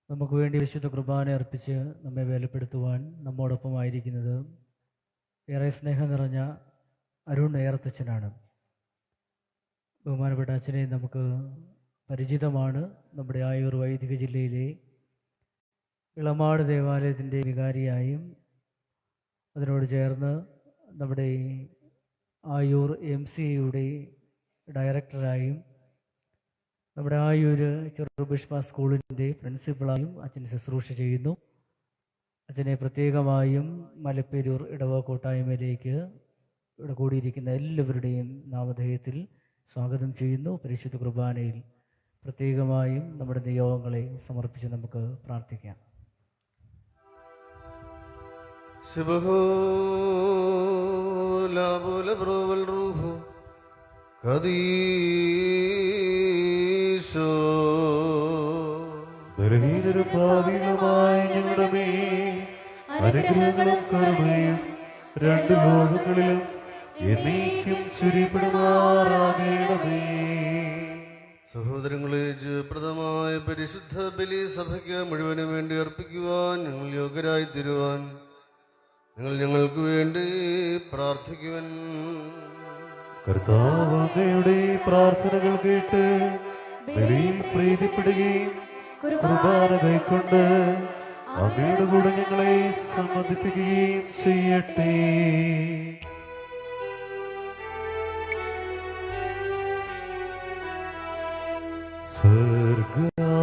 നമുക്ക് വേണ്ടി വിശുദ്ധ കുർബാന അർപ്പിച്ച് നമ്മെ ബലപ്പെടുത്തുവാൻ നമ്മോടൊപ്പമായിരിക്കുന്നത് ഏറെ സ്നേഹം നിറഞ്ഞ അരുൺ ഏറത്തച്ഛനാണ്. ബഹുമാനപ്പെട്ട അച്ഛനെ നമുക്ക് പരിചിതമാണ്. നമ്മുടെ ആയൂർ വൈദിക ജില്ലയിലെ ഇളമാട് ദേവാലയത്തിൻ്റെ വികാരിയായും അതിനോട് ചേർന്ന് നമ്മുടെ ആയൂർ MCAയുടെ ഡയറക്ടറായും നമ്മുടെ ആയൂർ ചെറുപുഷ്പ സ്കൂളിൻ്റെ പ്രിൻസിപ്പളായും അച്ഛൻ ശുശ്രൂഷ ചെയ്യുന്നു. അച്ഛനെ പ്രത്യേകമായും മലപ്പേരൂർ ഇടവ കൂട്ടായ്മയിലേക്ക് ഇവിടെ കൂടിയിരിക്കുന്ന എല്ലാവരുടെയും നാമധേയത്തിൽ സ്വാഗതം ചെയ്യുന്നു. പരിശുദ്ധ കുർബാനയിൽ പ്രത്യേകമായും നമ്മുടെ നിയോഗങ്ങളെ സമർപ്പിച്ച് നമുക്ക് പ്രാർത്ഥിക്കാം. ഞങ്ങളുടെ മേൽ അനുഗ്രഹങ്ങളും കരുണയും രണ്ട് ലോകങ്ങളിലും എന്നേക്കും ചൊരിയപ്പെടുമാറാകണമേ. സഹോദരങ്ങളെ, ജയപ്രദമായ പരിശുദ്ധ ബലി സഭയ്ക്ക് മുഴുവനും വേണ്ടി അർപ്പിക്കുവാൻ ഞങ്ങൾ യോഗ്യരായി തീരുവാൻ നിങ്ങൾ ഞങ്ങൾക്ക് വേണ്ടി പ്രാർത്ഥിക്കുവാൻ. കർത്താവ് അങ്ങയുടെ പ്രാർത്ഥനകൾ കേട്ട് ബലിയിൽ പ്രീതിപ്പെടുകയും കുർബാന കൈക്കൊണ്ട് അങ്ങയുടെ കൂടെ ഞങ്ങളെ സമ്മതിപ്പിക്കുകയും ചെയ്യട്ടെ.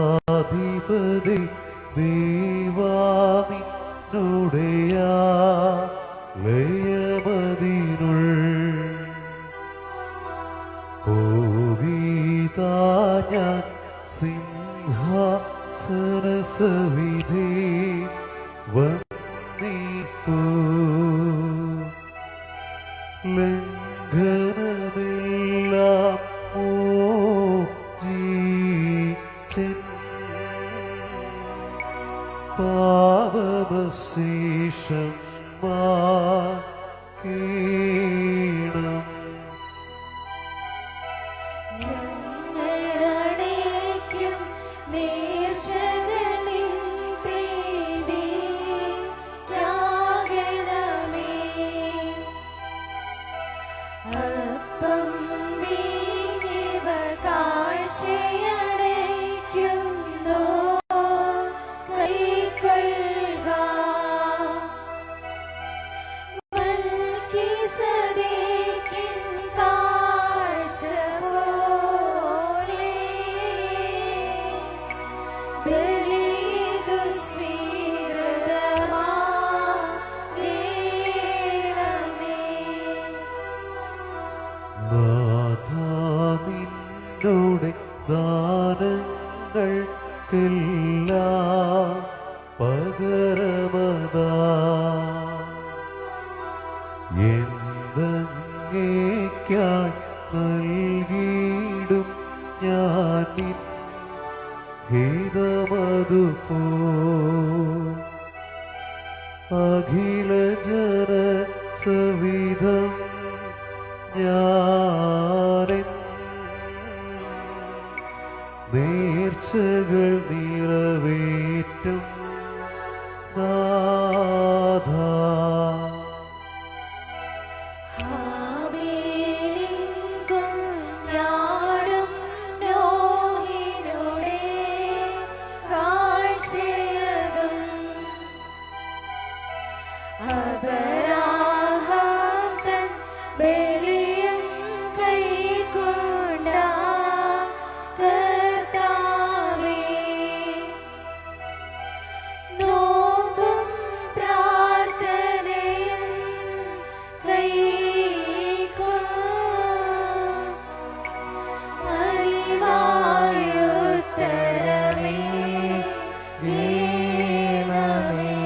സ്വർഗാധിപതി ദൈവാനിന്നുടയാ ലയമതിനുൾ കോവിതാ ഞാൻ സിംഹാസനസവിധേ വന്നിപ്പോ ലംഘനമെല്ലാം പാപശേഷം മാകീണം ഞങ്ങളടേക്കും നേർച്ചകൾ നിൻ പ്രീതിയാകണമേ. അപ്പം വീഞ്ഞിവ കാഴ്ചയടയ്ക്കുന്നു കൈക്കൊള്ളുക. മൽക്കീസദേക്കിൻ കാഴ്ച പോലെ ബലിയിതു സ്വീകൃതമാകണമേ. നാഥാ നിന്നോട് ദാനങ്ങൾക്കെല്ലാം പകരമതാ എന്നേക്കായി നൽകിയിടും ഞാൻ നിൻ ഹിതമതുപോ അഖില ജന സവിധം ഞാനെൻ നേർച്ചകൾ നിറവേറ്റും നാഥാ. ഹാബേലിൻകും ഞാടും നോഹിനുടെ കാഴ്ചയതും അബ്രാഹാം തൻ ബലിയും കൈക്കൊണ്ട കർത്താവേ, നോമ്പും പ്രാർത്ഥനയും അനിവാര്യോത്തരമേ വേണമേ.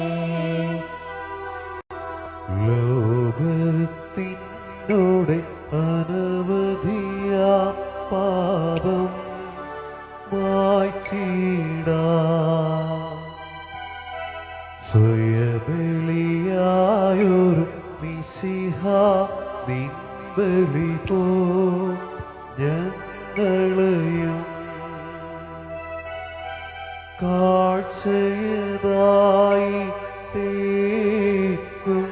ലോകത്തിനോട് അനവധിയാ പാപം മായ്ച്ചിടാ സ്വയബലിയായൊരു മിശിഹ നിൻ ബലി പോ ഞങ്ങളെയും കാഴ്ചയതായി തേക്കും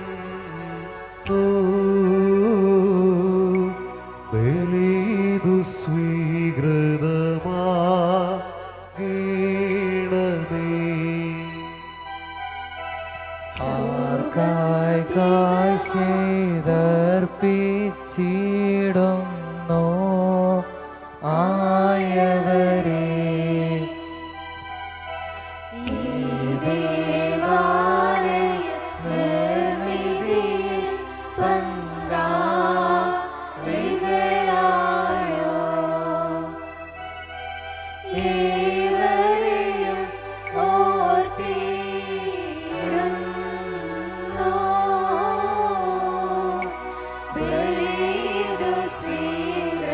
ബലിതു സ്വീകൃതമാകണമേ. ആർക്കായി കാഴ്ചതർപ്പിച്ചിടുന്നു ആയവരെ ഈ ദേവാലയ നിർമ്മിതിയിൽ പങ്കാളികളായോ ഏവരെയും ഓർത്തിടുന്നു. ബലിയിതു സ്വീകൃതമാകണമേ.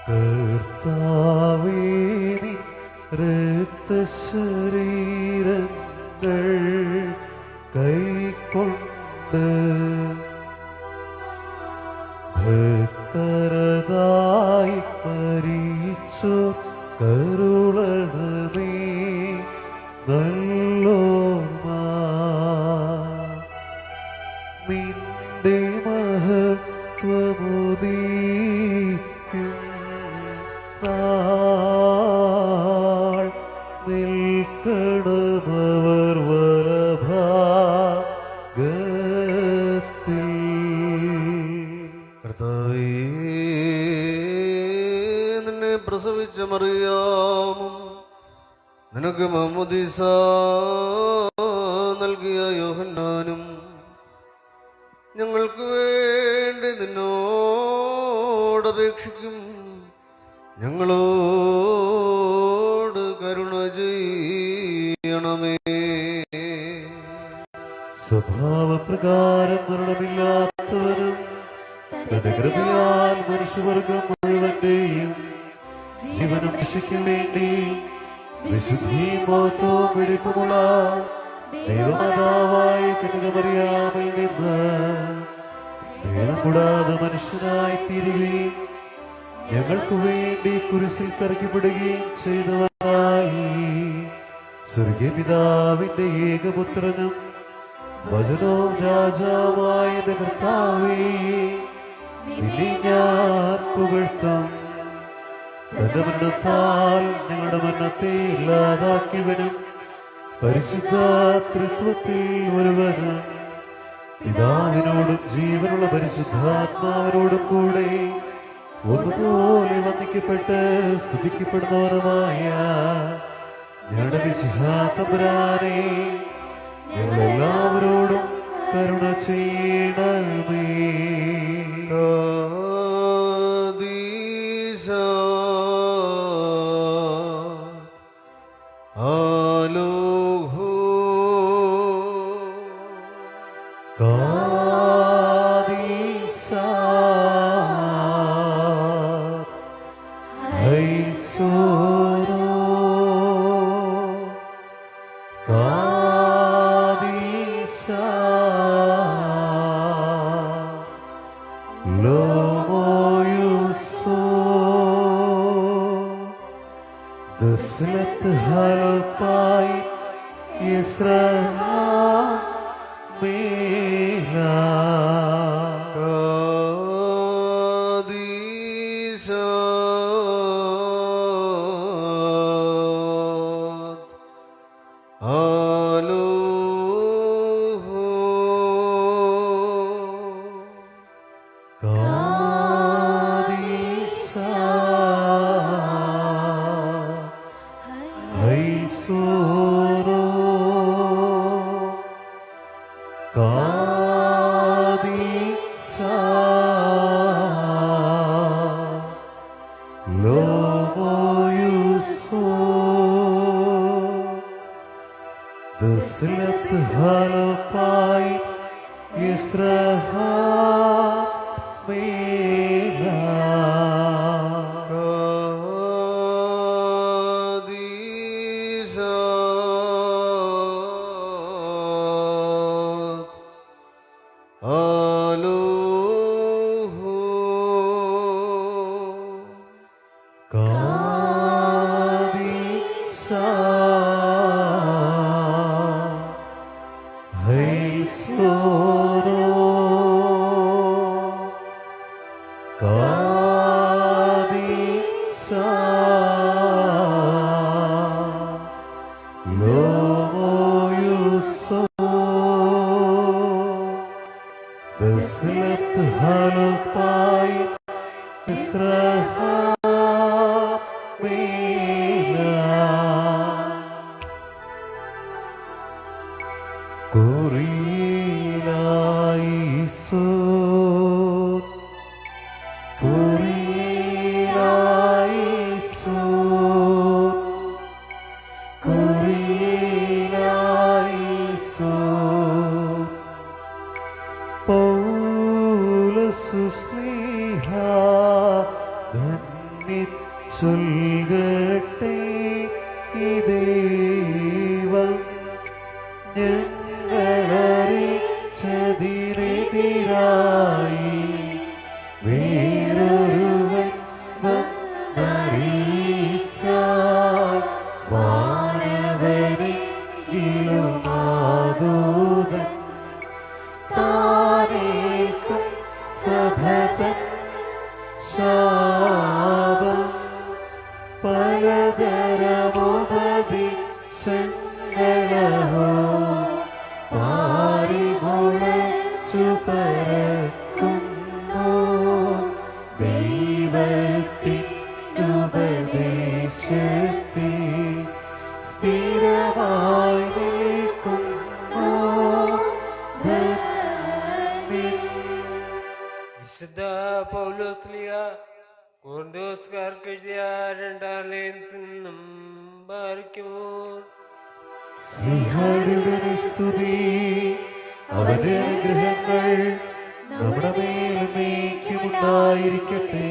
കർത്താവേ നിൻ രക്തശരീരങ്ങൾ കൈക്കൊണ്ട് ഭക്തരതായി മരിച്ചു കരുളണമേ നല്ലോർമ്മ. നിന്റെ മഹത്വമുദീക്കും നാൾ നിൽക്കണമവർ വലഭാഗത്തിൽ. കർത്താവേ, നിന്നെ പ്രസവിച്ച മറിയാമും നിനക്ക് മാമോദീസ നൽകിയ യോഹന്നാനും ഞങ്ങൾക്ക് വേണ്ടി നിന്നോടപേക്ഷിക്കും. ഞങ്ങളോട് കരുണ ചെയ്യണമേ. സ്വഭാവപ്രകാരം മരണമില്ലാത്തവരും തന്റെ കൃപയാൽ മനുഷ്യവർഗം മുഴുവന്റെയും ജീവനും രക്ഷയ്ക്കും വേണ്ടി വിശുദ്ധിയും മഹത്വവും വെടിപ്പുമുള്ള ദൈവമാതാവായ കന്യകമറിയാമിൽ നിന്ന് ഭേദം കൂടാതെ മനുഷ്യനായി തീരുകയും ഞങ്ങൾക്ക് വേണ്ടി കുരിശിൽ തറയ്ക്കപ്പെടുകയും ചെയ്തവനായി സ്വർഗീയ പിതാവിന്റെ ഏകപുത്രനും വചനവും രാജാവായ എന്റെ കർത്താവേ, നിന്നെ ഞാൻ പുകഴ്ത്തും. തന്റെ മരണത്താൽ ഞങ്ങളുടെ മരണത്തെ ഇല്ലാതാക്കിയവനും പരിശുദ്ധ ത്രിത്വത്തിൽ ഒരുവനും പിതാവിനോടും ജീവനുള്ള പരിശുദ്ധാത്മാവിനോടും കൂടെ ഒന്നുപോലെ വന്ദിക്കപ്പെട്ട് സ്തുതിക്കപ്പെടുന്നവരുമായ ഞങ്ങളുടെ വിശുദ്ധാത്മരാനെ ഞങ്ങളെല്ലാവരോടും കരുണ ചെയ്യണമേ. കാദീസാ ലോമോയുസോ ദസ്ലത്ത് ഹലപ്പായി ചൊൽകട്ടെ ഈ ദൈവം ഞങ്ങളറിച്ചതിനെതിരായി വേറൊരുവൻ വന്നറിയിച്ചാൽ വാനവനെങ്കിലും മാതൂതൻ താനേൽക്കും സഭതൻ ശാപം പലതരമുപദേശങ്ങളോ പാരിമുളച്ചു പരക്കുന്നു ദൈവത്തിനുപദേശത്തിൽ സ്ഥിരമായി നിൽക്കുന്നു വിശുദ്ധ പൗലോസ്ലിയ കോർന്തോസ്കാർക്ക് എഴുതിയ 2-ാം ലേഖനത്തിൽ നിന്നും ബാരിക്കുമോ. സ്നേഹാടിയുടെ സ്തുതി അവന്റെ അനുഗ്രഹങ്ങൾ നമ്മുടെ മേൽ എന്നേക്കുമുണ്ടായിരിക്കട്ടെ.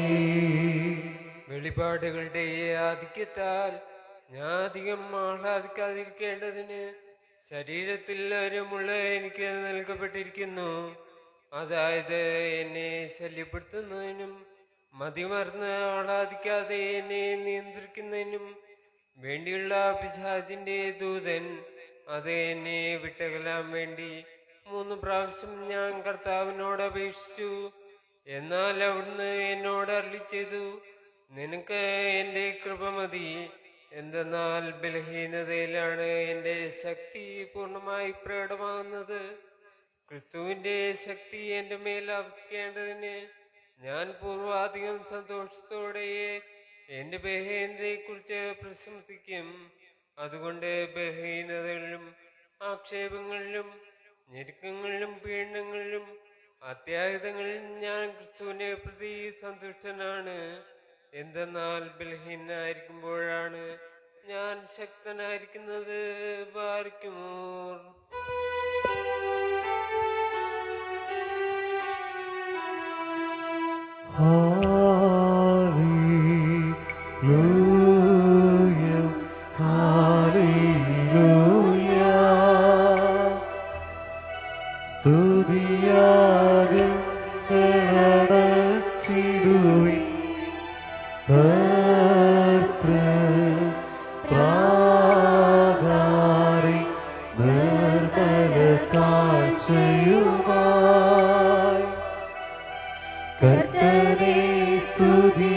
വെളിപാടുകളുടെ ആധിക്യത്താൽ ഞാൻ അധികം ആഹ്ലാദിക്കാതിരിക്കേണ്ടതിന് ശരീരത്തിൽ ഒരു മുള്ള എനിക്ക് നൽകപ്പെട്ടിരിക്കുന്നു. അതായത് എന്നെ ശല്യപ്പെടുത്തുന്നതിനും മതിമറന്ന് ആഹ്ലാദിക്കാതെ എന്നെ നിയന്ത്രിക്കുന്നതിനും വേണ്ടിയുള്ള പിശാചിന്റെ ദൂതൻ അത് എന്നെ വിട്ടകലാൻ വേണ്ടി 3 പ്രാവശ്യം ഞാൻ കർത്താവിനോട് അപേക്ഷിച്ചു. എന്നാൽ അവിടുന്ന് എന്നോട് അരുളിച്ചെയ്തു, നിനക്ക് എൻ്റെ കൃപ മതി. എന്തെന്നാൽ ബലഹീനതയിലാണ് എൻ്റെ ശക്തി പൂർണ്ണമായി പ്രകടമാകുന്നത്. ക്രിസ്തുവിന്റെ ശക്തി എൻ്റെ മേൽ ആവസിക്കേണ്ടതിന് ഞാൻ പൂർവാധികം സന്തോഷത്തോടെ എന്റെ ബലഹീനതയെ കുറിച്ച് പ്രശംസിക്കും. അതുകൊണ്ട് ബലഹീനതകളിലും ആക്ഷേപങ്ങളിലും ഞെരുക്കങ്ങളിലും പീഡനങ്ങളിലും അത്യാഹിതങ്ങളിലും ഞാൻ ക്രിസ്തുവിനെ പ്രതി സന്തുഷ്ടനാണ്. എന്തെന്നാൽ ബലഹീനായിരിക്കുമ്പോഴാണ് ഞാൻ ശക്തനായിരിക്കുന്നത്. ബാരിക്കുമോ. Hallelujah, hallelujah. സ്തുതിയാഗങ്ങളടച്ചിടുവിൻ പ്രാകാരെ നിർമ്മല കാഴ്ചയുമായി കർത്തനെ സ്തുതി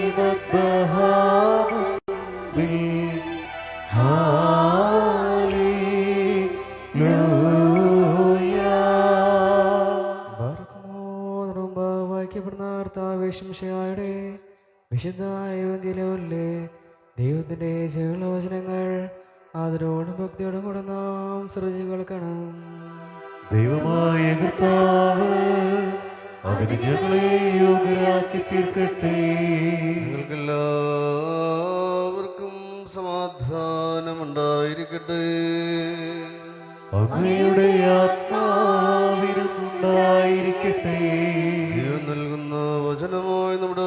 വായിക്കപ്പെടുന്ന വിശുദ്ധ എവങ്കേലിയോനിലെ ദൈവത്തിന്റെ ജീവവചനങ്ങൾ ആദരവോടും ഭക്തിയോടും കൂടെ നാം ശ്രദ്ധിച്ചു കേൾക്കണം. ദൈവമായ കർത്താവ് അതിന് ഞങ്ങളെ യോഗ്യരാക്കി തീർക്കട്ടെ. നിങ്ങൾക്കെല്ലാവർക്കും സമാധാനമുണ്ടായിരിക്കട്ടെ. അങ്ങയുടെ ആത്മാവിനുണ്ടായിരിക്കട്ടെ. ജീവൻ നൽകുന്ന വചനമായി നമ്മുടെ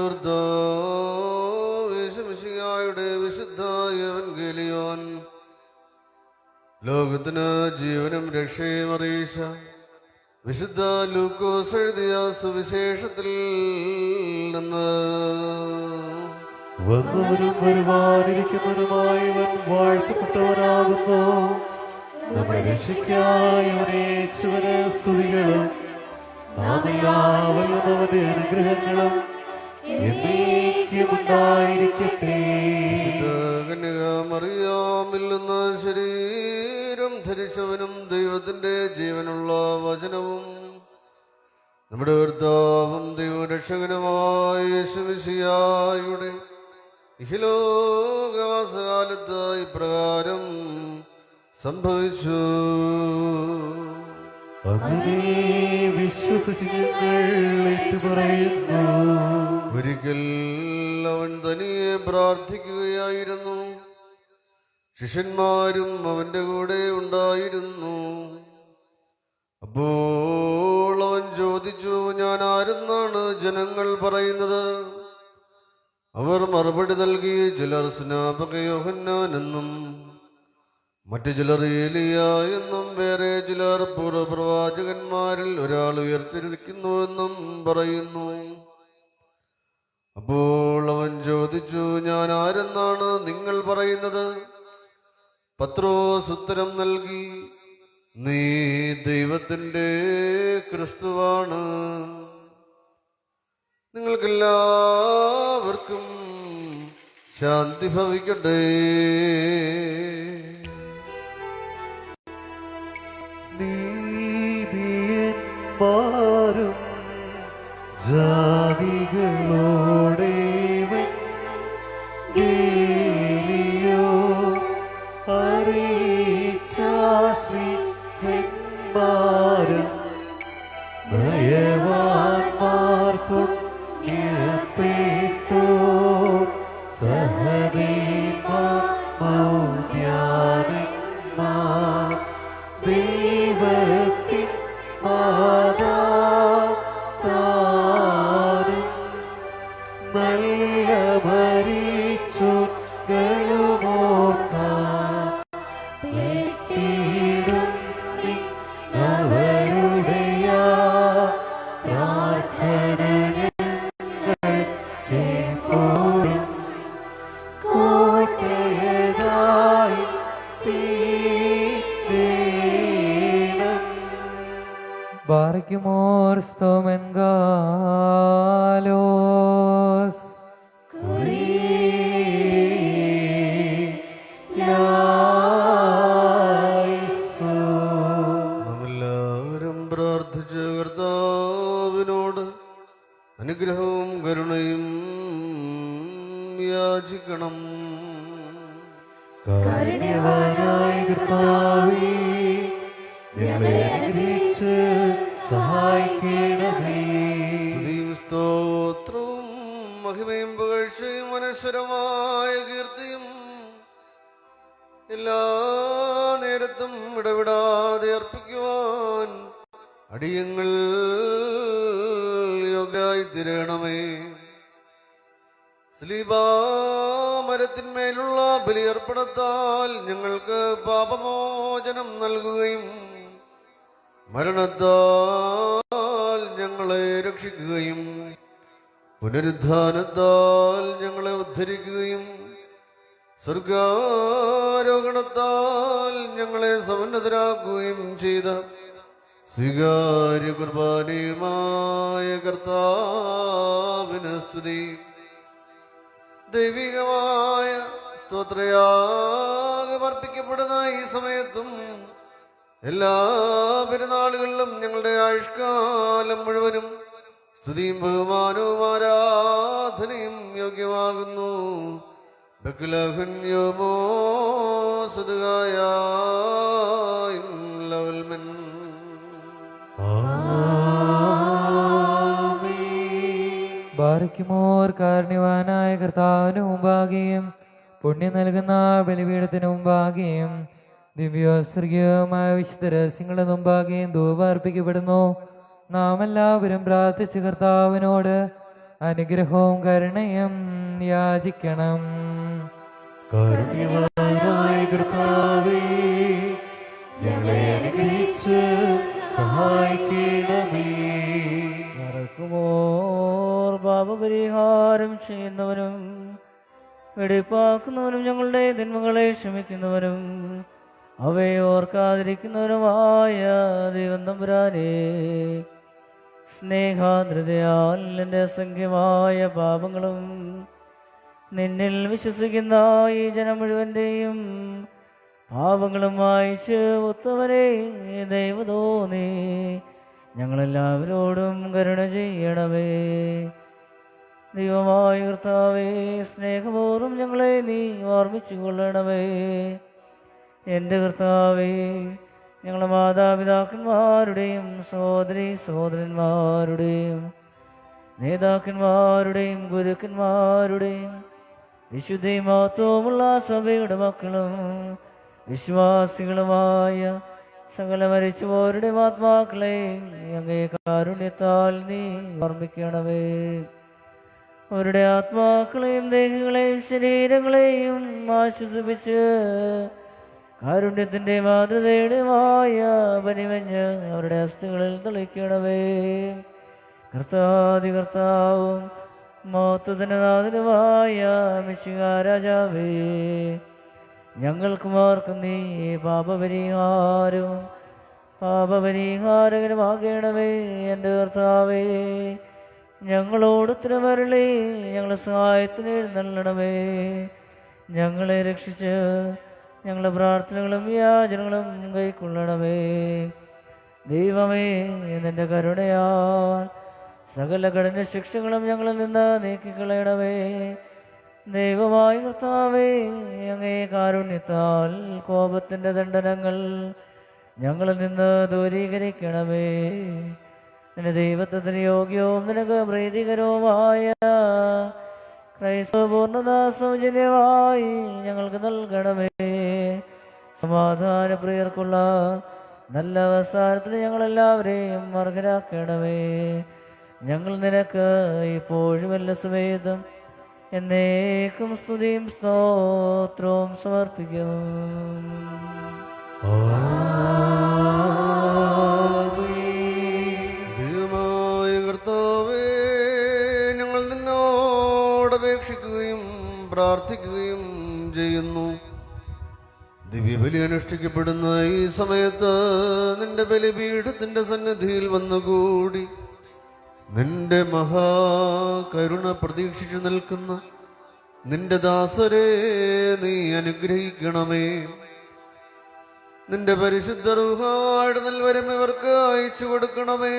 യേശുമിശിഹായുടെ വിശുദ്ധ എവങ്കേലിയോൻ ലോകത്തിന് ജീവനും രക്ഷയും അറിയിച്ച വിശുദ്ധ ലൂക്കോസ് എഴുതിയ സുവിശേഷത്തിൽ നിന്ന് വന്നവനും വരുവാനിരിക്കുന്നവനുമായവൻ വാഴ്ത്തപ്പെട്ടവനാകുന്നു. നമ്മുടെ രക്ഷയ്ക്കായി യേശുവിന് സ്തുതികളും നാം എല്ലാവരിലും അവന്റെ അനുഗ്രഹങ്ങളും എന്നേക്കുമുണ്ടായിരിക്കട്ടെ. കന്യകാമറിയാമില്ലെന്ന ശരീരം ധരിച്ചവനും ദൈവത്തിന്റെ ജീവനുള്ള വചനവും നമ്മുടെ കർത്താവും ദൈവരക്ഷകനുമായ യേശുമിശിഹായുടെ ഇഹലോകവാസകാലത്ത് ഇപ്രകാരം സംഭവിച്ചു. അങ്ങനെ വിശ്വസിച്ച് ഞങ്ങൾ ഏറ്റുപറയുന്നു. ഒരിക്കൽ അവൻ തനിയെ പ്രാർത്ഥിക്കുകയായിരുന്നു. ശിഷ്യന്മാരും അവന്റെ കൂടെ ഉണ്ടായിരുന്നു. അപ്പോൾ അവൻ ചോദിച്ചു, ഞാൻ ആരെന്നാണ് ജനങ്ങൾ പറയുന്നത്? അവർ മറുപടി നൽകി, ചിലർ സ്നാപക യോഹന്നാൻ എന്നും മറ്റു ചിലർ ഏലിയ എന്നും വേറെ ചിലർ പൂർവ്വപ്രവാചകന്മാരിൽ ഒരാൾ ഉയർത്തിരിക്കുന്നുവെന്നും പറയുന്നു. അപ്പോൾ അവൻ ചോദിച്ചു, ഞാൻ ആരെന്നാണ് നിങ്ങൾ പറയുന്നത്? പത്രോസ് ഉത്തരം നൽകി, നീ ദൈവത്തിൻ്റെ ക്രിസ്തുവാണ്. നിങ്ങൾക്കെല്ലാവർക്കും ശാന്തി ഭവിക്കട്ടെ. നീതിയന്മാരും ജാതികളോടേവൻ ഗേലിയോ അറിയിച്ചാശ്രിതന്മാരും നയവാന്മാർ പുണ്യപ്പെട്ടു സഹദേവന്മാർ മൗദ്യാനന്മാർ ദൈവത്തിൻ മാതാതാരും നല്ല മരിച്ചോർക്കാ പെട്ടിടും അവരുടെയ പ്രാർത്ഥനകൾ കേൾപ്പോഴും കോട്ടയതായി തീരണം. Barkimor stomengalos. നാമെല്ലാവരും പ്രാർത്ഥിച്ച കർത്താവിനോട് അനുഗ്രഹവും കരുണയും യാചിക്കണം. കാരുണ്യവാനായ കർത്താവേ, ഞങ്ങളെ അനുഗ്രഹിച്ച് സഹായിക്കണമേ. സ്തുതിയും സ്തോത്രവും മഹിമയും പുകഴ്ചയും അനശ്വരമായ കീർത്തിയും എല്ലാ നേരത്തും ഇടവിടാതെ അർപ്പിക്കുവാൻ അടിയങ്ങൾ യോഗ്യരായി തീരണമേ. സ്ലീബാമരത്തിന്മേലുള്ള ബലിയർപ്പണത്താൽ ഞങ്ങൾക്ക് പാപമോചനം നൽകുകയും മരണത്താൽ ഞങ്ങളെ രക്ഷിക്കുകയും പുനരുദ്ധാനത്താൽ ഞങ്ങളെ ഉദ്ധരിക്കുകയും സ്വർഗാരോഹണത്താൽ ഞങ്ങളെ സമുന്നതരാക്കുകയും ചെയ്ത സ്വീകാര്യ കുർബാനയുമായ കർത്താവിന് സ്തുതി. ദൈവികമായ സ്തോത്രയാഗമർപ്പിക്കപ്പെടുന്ന ഈ സമയത്തും എല്ലാ പെരുന്നാളുകളിലും ഞങ്ങളുടെ ആയുഷ്കാലം മുഴുവനും സ്തുതിയും ബഹുമാനവും ആരാധനയും യോഗ്യമാകുന്നു. ബാരക്കുമോർ കാരുണ്യവാനായ കർത്താവിന് മുമ്പാകെയും പുണ്യം നൽകുന്ന ബലിപീഠത്തിന് മുമ്പാകെയും ദിവ്യോസ്വർഗീയമായ വിശുദ്ധ രഹസ്യങ്ങളുടെ മുമ്പാകെയും ധൂപം അർപ്പിക്കപ്പെടുന്നു. നാം എല്ലാവരും പ്രാർത്ഥിച്ച് കർത്താവിനോട് അനുഗ്രഹവും കരുണയും യാചിക്കണം. കാരുണ്യവാനായ കർത്താവേ, ഞങ്ങളെ അനുഗ്രഹിച്ച് സഹായിക്കണമേ. മറക്കുമോർ പാപപരിഹാരം ചെയ്യുന്നവനും വെടിപ്പാക്കുന്നവനും ഞങ്ങളുടെ തിന്മകളെ ക്ഷമിക്കുന്നവനും അവയെ ഓർക്കാതിരിക്കുന്നവനുമായ ദൈവം തമ്പുരാനെ, സ്നേഹാദ്രതയാൽ എൻ്റെ അസംഖ്യമായ പാപങ്ങളും നിന്നിൽ വിശ്വസിക്കുന്ന ഈ ജനം മുഴുവൻ്റെയും പാപങ്ങളും വായിച്ച് ഉത്തമനെ ദൈവതോന്നി ഞങ്ങളെല്ലാവരോടും കരുണ ചെയ്യണമേ. ദൈവമായ കർത്താവേ, സ്നേഹപൂർവ്വം ഞങ്ങളെ നീ ഓർമ്മിച്ചു കൊള്ളണമേ. എൻ്റെ കർത്താവേ, ഞങ്ങളുടെ മാതാപിതാക്കന്മാരുടെയും സഹോദരി സഹോദരന്മാരുടെയും നേതാക്കന്മാരുടെയും ഗുരുക്കന്മാരുടെയും വിശുദ്ധയും മഹത്വമുള്ള സഭയുടെ മക്കളും വിശ്വാസികളുമായ സകല മരിച്ചുപോരുടെ ആത്മാക്കളെ അങ്ങേ കാരുണ്യത്താൽ നീ ഓർമ്മിക്കണമേ. അവരുടെ ആത്മാക്കളെയും ദേഹികളെയും ശരീരങ്ങളെയും ആശ്വസിപ്പിച്ച് കാരുണ്യത്തിൻ്റെ മാതൃതയുടെമായ പനിമഞ്ഞ് അവരുടെ അസ്ഥികളിൽ തളിക്കണമേ. കർത്താവും മഹത്വത്തിന് നാഥനുമായ മിശിഹാ രാജാവേ, ഞങ്ങൾക്കുമാർക്കും നീ പാപപരിഹാരകനുമാകണമേ. എൻ്റെ കർത്താവേ, ഞങ്ങളോട് ഉത്തരമരുളി ഞങ്ങളെ സഹായത്തിന് എഴുന്നള്ളണമേ. ഞങ്ങളെ രക്ഷിച്ച് ഞങ്ങളുടെ പ്രാർത്ഥനകളും യാചനകളും കൈക്കൊള്ളണമേ. ദൈവമേ, നിന്റെ കരുണയാൽ സകല കഠിന ശിക്ഷകളും ഞങ്ങളിൽ നിന്ന് നീക്കിക്കളയണമേ. ദൈവമായ കർത്താവേ, അങ്ങേ കാരുണ്യത്താൽ കോപത്തിൻ്റെ ദണ്ഡനങ്ങൾ ഞങ്ങളിൽ നിന്ന് ദൂരീകരിക്കണമേ. നിന്റെ ദൈവത്വത്തിന് യോഗ്യവും നിനക്ക് പ്രീതികരവുമായ ക്രൈസ്തവ പൂർണ്ണത സൗജന്യമായി ഞങ്ങൾക്ക് നൽകണമേ. സമാധാനപ്രിയർക്കുള്ള നല്ല അവസാനത്തിന് ഞങ്ങളെല്ലാവരെയും അർഹരാക്കണമേ. ഞങ്ങൾ നിനക്ക് ഇപ്പോഴും എല്ലാ സമയത്തും എന്നേക്കും സ്തുതിയും സ്തോത്രവും സമർപ്പിക്കും. ദൈവമായ കർത്താവേ, ഞങ്ങൾ നിന്നോട് അപേക്ഷിക്കുകയും പ്രാർത്ഥിക്കുകയും ചെയ്യുന്നു. ദിവ്യബലി അനുഷ്ഠിക്കപ്പെടുന്ന ഈ സമയത്ത് നിന്റെ ബലിപീഠത്തിന്റെ സന്നിധിയിൽ വന്നുകൂടി നിന്റെ മഹാകരുണ പ്രതീക്ഷിച്ചു നിൽക്കുന്ന നിന്റെ ദാസരെ നീ അനുഗ്രഹിക്കണമേ. നിന്റെ പരിശുദ്ധ റൂഹായുടെ നൽവരം ഇവർക്ക് അയച്ചു കൊടുക്കണമേ.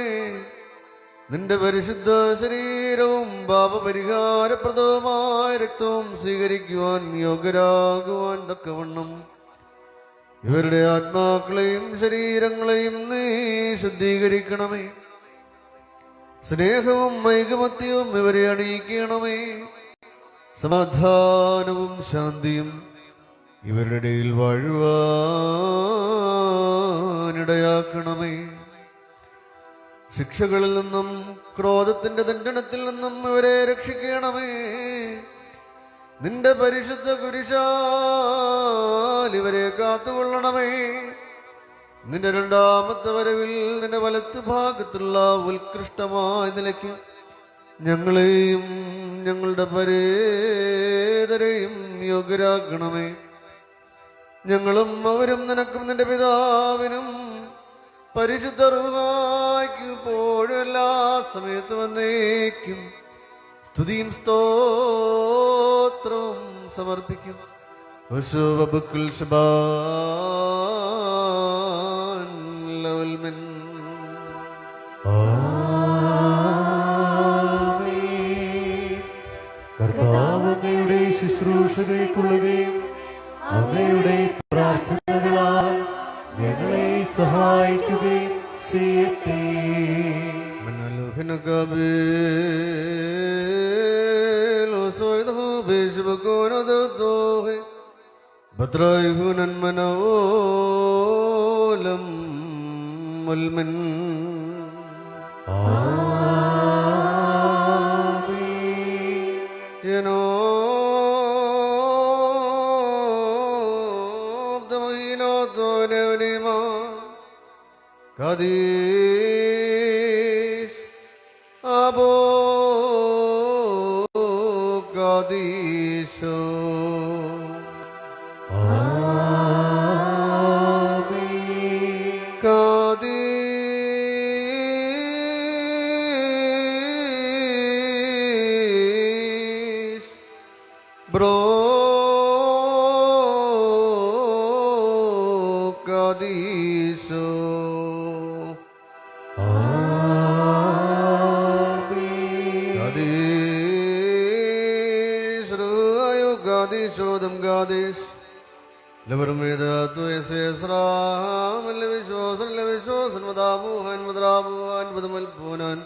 നിന്റെ പരിശുദ്ധ ശരീരവും പാപപരിഹാരപ്രദവുമായ രക്തവും സ്വീകരിക്കുവാൻ യോഗ്യരാകുവാൻ തക്കവണ്ണം ഇവരുടെ ആത്മാക്കളെയും ശരീരങ്ങളെയും നീ ശുദ്ധീകരിക്കണമേ. സ്നേഹവും ഐകമത്യവും ഇവരെ അണിയിക്കണമേ. സമാധാനവും ശാന്തിയും ഇവരുടെ ഇടയിൽ വാഴുവാനിടയാക്കണമേ. ശിക്ഷകളിൽ നിന്നും ക്രോധത്തിന്റെ ദണ്ഡനത്തിൽ നിന്നും ഇവരെ രക്ഷിക്കണമേ. നിന്റെ പരിശുദ്ധ കുരിശാൽ ഇവരെ കാത്തുകൊള്ളണമേ. നിന്റെ രണ്ടാമത്തെ വരവിൽ നിന്റെ വലത്ത് ഭാഗത്തുള്ള ഉത്കൃഷ്ടമായ നിലയ്ക്ക് ഞങ്ങളെയും ഞങ്ങളുടെ പരേതരെയും യോഗ്യരാക്കണമേ. ഞങ്ങളും അവരും നിനക്കും നിന്റെ പിതാവിനും പരിശുദ്ധ റൂഹായ്ക്കും ഇപ്പോഴും എല്ലാ സമയത്തും എന്നേക്കും സ്തുതിയും സ്തോത്രവും സമർപ്പിക്കും. കർത്താവ് അങ്ങയുടെ ശുശ്രൂഷകൾക്കുള്ളവയും അങ്ങയുടെ പ്രാർത്ഥനകളാൽ ഞങ്ങളെ സഹായിക്കുകയും ചെയ്യട്ടെ. ഭദ്രായുഹുനൻ മനോലം മുൽമൻ Kaddish Abo Kaddisho Amen Kaddish ബ്രോക്കദീശോ ഗാദീശോദം ഗാദീശ് ലവിശ്വാസൻ മദാബൂഹാൻ മദ്രാബൂഹാൻ മദമൽപൂനാൻ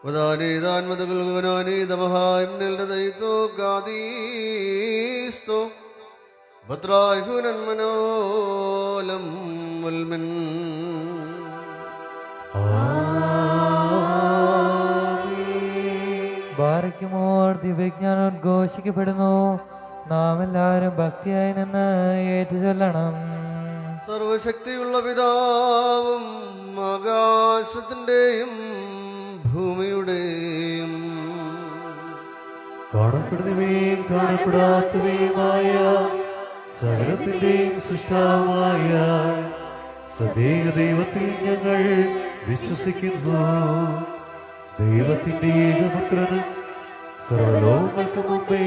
വദാനീദാൻ മദകുൽവനാനീദമഹായം നെൽദൈതോ ഗാദീസ്തോ ഭദ്രാഹുനൻ മനോലം വൽമൻ ബാരയ്ക്കുമോർ ദിവ്യജ്ഞാനം ഉദ്ഘോഷിക്കപ്പെടുന്നു. നാം എല്ലാവരും ഭക്തിയായി നിന്ന് ഏറ്റുചൊല്ലണം. സർവശക്തിയുള്ള പിതാവും ആകാശത്തിന്റെയും ഭൂമിയുടെയും കാണപ്പെടുന്നവയും കാണപ്പെടാത്തവയുമായ സകലത്തിന്റെയും സൃഷ്ടാവുമായ സദൈവ ദൈവത്തിൽ ഞങ്ങൾ വിശ്വസിക്കുന്നു. ദൈവത്തിന്റെ ഏകപുത്രനും സർവലോകങ്ങൾക്ക് മുമ്പേ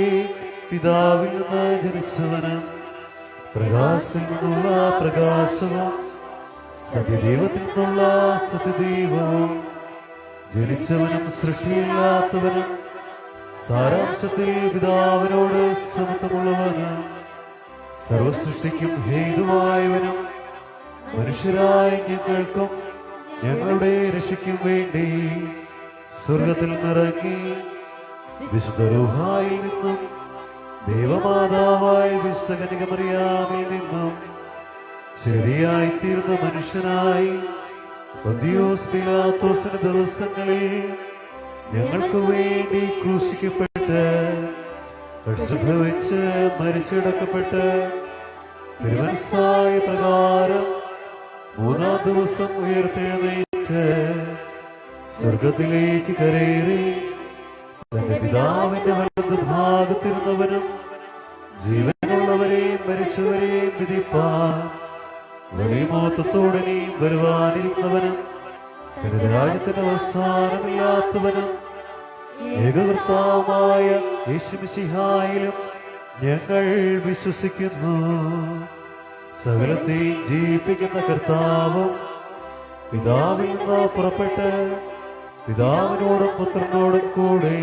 പിതാവിൽ നിന്ന് ജനിച്ചവനും പ്രകാശത്തിൽ നിന്നുള്ള പ്രകാശവും സത്യദൈവത്തിൽ നിന്നുള്ള സത്യദൈവവും ജനിച്ചവനും സൃഷ്ടിയില്ലാത്തവനും സാരാംശത്തിൽ പിതാവിനോട് സമത്വമുള്ളവനും സർവസൃഷ്ടിക്കും ഹേതുവായവനും മനുഷ്യരായ ഞങ്ങൾക്കും ഞങ്ങളുടെ രക്ഷയ്ക്കും വേണ്ടി സ്വർഗത്തിൽ നിറങ്ങി വിശുദ്ധ റൂഹായിൽ നിന്നും ദേവമാതാവായ വിശുദ്ധ കന്യകമറിയാമിൽ നിന്നും ശരിയായി തീർന്ന മനുഷ്യനായി പന്തിയോസ് പീലാത്തോസിന്റെ ദിവസങ്ങളിൽ ഞങ്ങൾക്ക് വേണ്ടി ക്രൂശിക്കപ്പെട്ട് കഷ്ടഭവിച്ച് മരിച്ചടക്കപ്പെട്ട് തിരുമനസ്സായ പ്രകാരം മൂന്നാം ദിവസം ഉയർത്തെഴുന്നേറ്റ് സ്വർഗത്തിലേക്ക് കരേറി തന്റെ പിതാവിന്റെ വലത് ഭാഗത്തിരുന്നവനും ജീവനുള്ളവരെയും മരിച്ചവരെയും വിധിപ്പാൻ വലിയ മോത്തത്തോടെ നീ വരുവാനിരിക്കുന്നവനും തന്റെ രാജ്യത്തിന്റെ അവസാനമില്ലാത്തവനും ഏകകർത്താവുമായ യേശുമിശിഹായിലും ഞങ്ങൾ വിശ്വസിക്കുന്നു. സകലത്തെയും ജീവിപ്പിക്കുന്ന കർത്താവും പിതാവിൽ നിന്ന് പുറപ്പെട്ട് പിതാവിനോടും പുത്രനോടും കൂടെ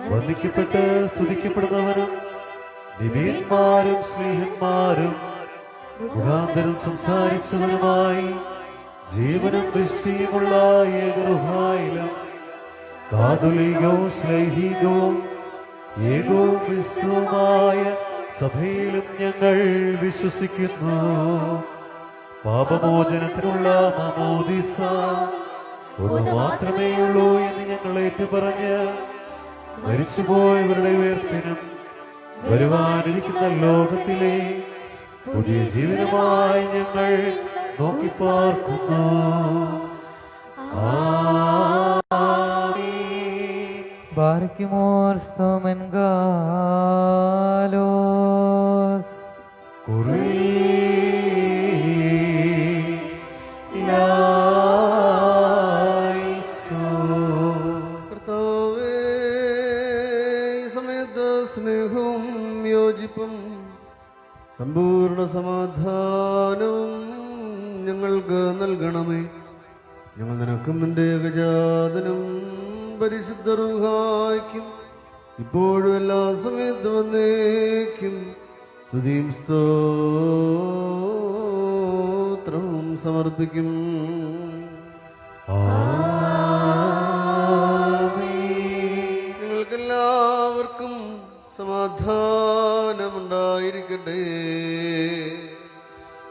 വന്ദിക്കപ്പെട്ട് സ്തുതിക്കപ്പെടുന്നവനും ദിവ്യന്മാരും സ്നേഹന്മാരും മുഖാന്തരം സംസാരിച്ചവനുമായി ജീവനും ദൃഷ്ടിയുമുള്ള ഏകറുഹായിലും കാതുലികവും ശ്ലൈഹികവും ഏകവും ക്രിസ്തുവുമായ സഭയിലും ഞങ്ങൾ വിശ്വസിക്കുന്നു. പാപമോചനത്തിനുള്ള മാമോദീസ ഒന്ന് മാത്രമേ ഉള്ളൂ എന്ന് ഞങ്ങൾ ഏറ്റുപറഞ്ഞ് മരിച്ചുപോയവരുടെ ഉയർപ്പിനും വരുവാനിരിക്കുന്ന ലോകത്തിലെ പുതിയ ജീവനുമായി ഞങ്ങൾ നോക്കിപ്പാർക്കുന്നു. ബാരയ്ക്കുമോർ സ്തോമൻ ഗാലോസ് കർത്താവേ, ഈ സമയത്ത് സ്നേഹവും യോജിപ്പും സമ്പൂർണ്ണ സമാധാനവും ഞങ്ങൾക്ക് നൽകണമേ. ഞങ്ങൾ നിനക്കും നിന്റെ ഏകജാതനും പരിശുദ്ധ റൂഹായ്ക്കും ഇപ്പോഴും എല്ലാ സമയത്തും വന്നേക്കും സ്തുതിയും സ്തോത്രവും സമർപ്പിക്കും. നിങ്ങൾക്കെല്ലാവർക്കും സമാധാനമുണ്ടായിരിക്കട്ടെ.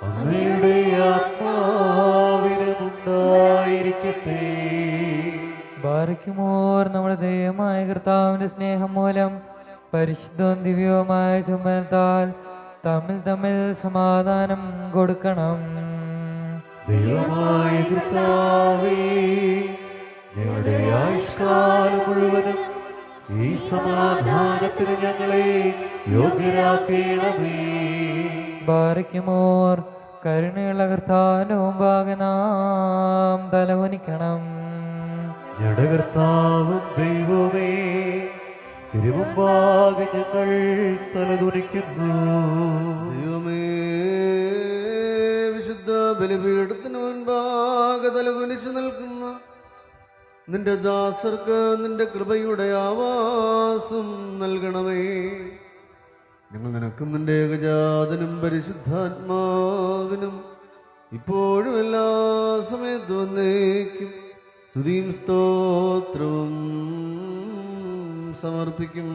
അങ്ങയുടെ ആത്മാവിനുമുണ്ടായിരിക്കട്ടെ. ബാരയ്ക്കുമോർ നമ്മുടെ ദൈവമായ കർത്താവിന്റെ സ്നേഹം മൂലം പരിശുദ്ധവും ദിവ്യവുമായ ചുമത്താൽ തമ്മിൽ തമ്മിൽ സമാധാനം കൊടുക്കണം. ദൈവമായ കർത്താവേ, ഞങ്ങളുടെ ആയുഷ്കാലം മുഴുവനും ഈ സമാധാനത്തിന് ഞങ്ങളെ യോഗ്യരാക്കണമേ. ബാരയ്ക്കുമോർ കരുണയുള്ള കർത്താവിന്റെ മുമ്പാകെ നാം തലകുനിക്കണം. ഞങ്ങളുടെ കർത്താവും ദൈവമേ, തിരുമുമ്പാകെ ഞങ്ങൾ തലകുനിക്കുന്നു. ദൈവമേ, വിശുദ്ധ ബലിപീഠത്തിന് മുൻപാകെ തലകുനിച്ചു നിൽക്കുന്ന നിന്റെ ദാസർക്ക് നിന്റെ കൃപയുടെ ആവാസം നൽകണമേ. ഞങ്ങൾ നിനക്കും നിന്റെ ഏകജാതനും പരിശുദ്ധാത്മാവിനും ഇപ്പോഴും എല്ലാ സമയത്തും വന്നേക്കും സ്തുതിയും സ്തോത്രവും സമർപ്പിക്കും.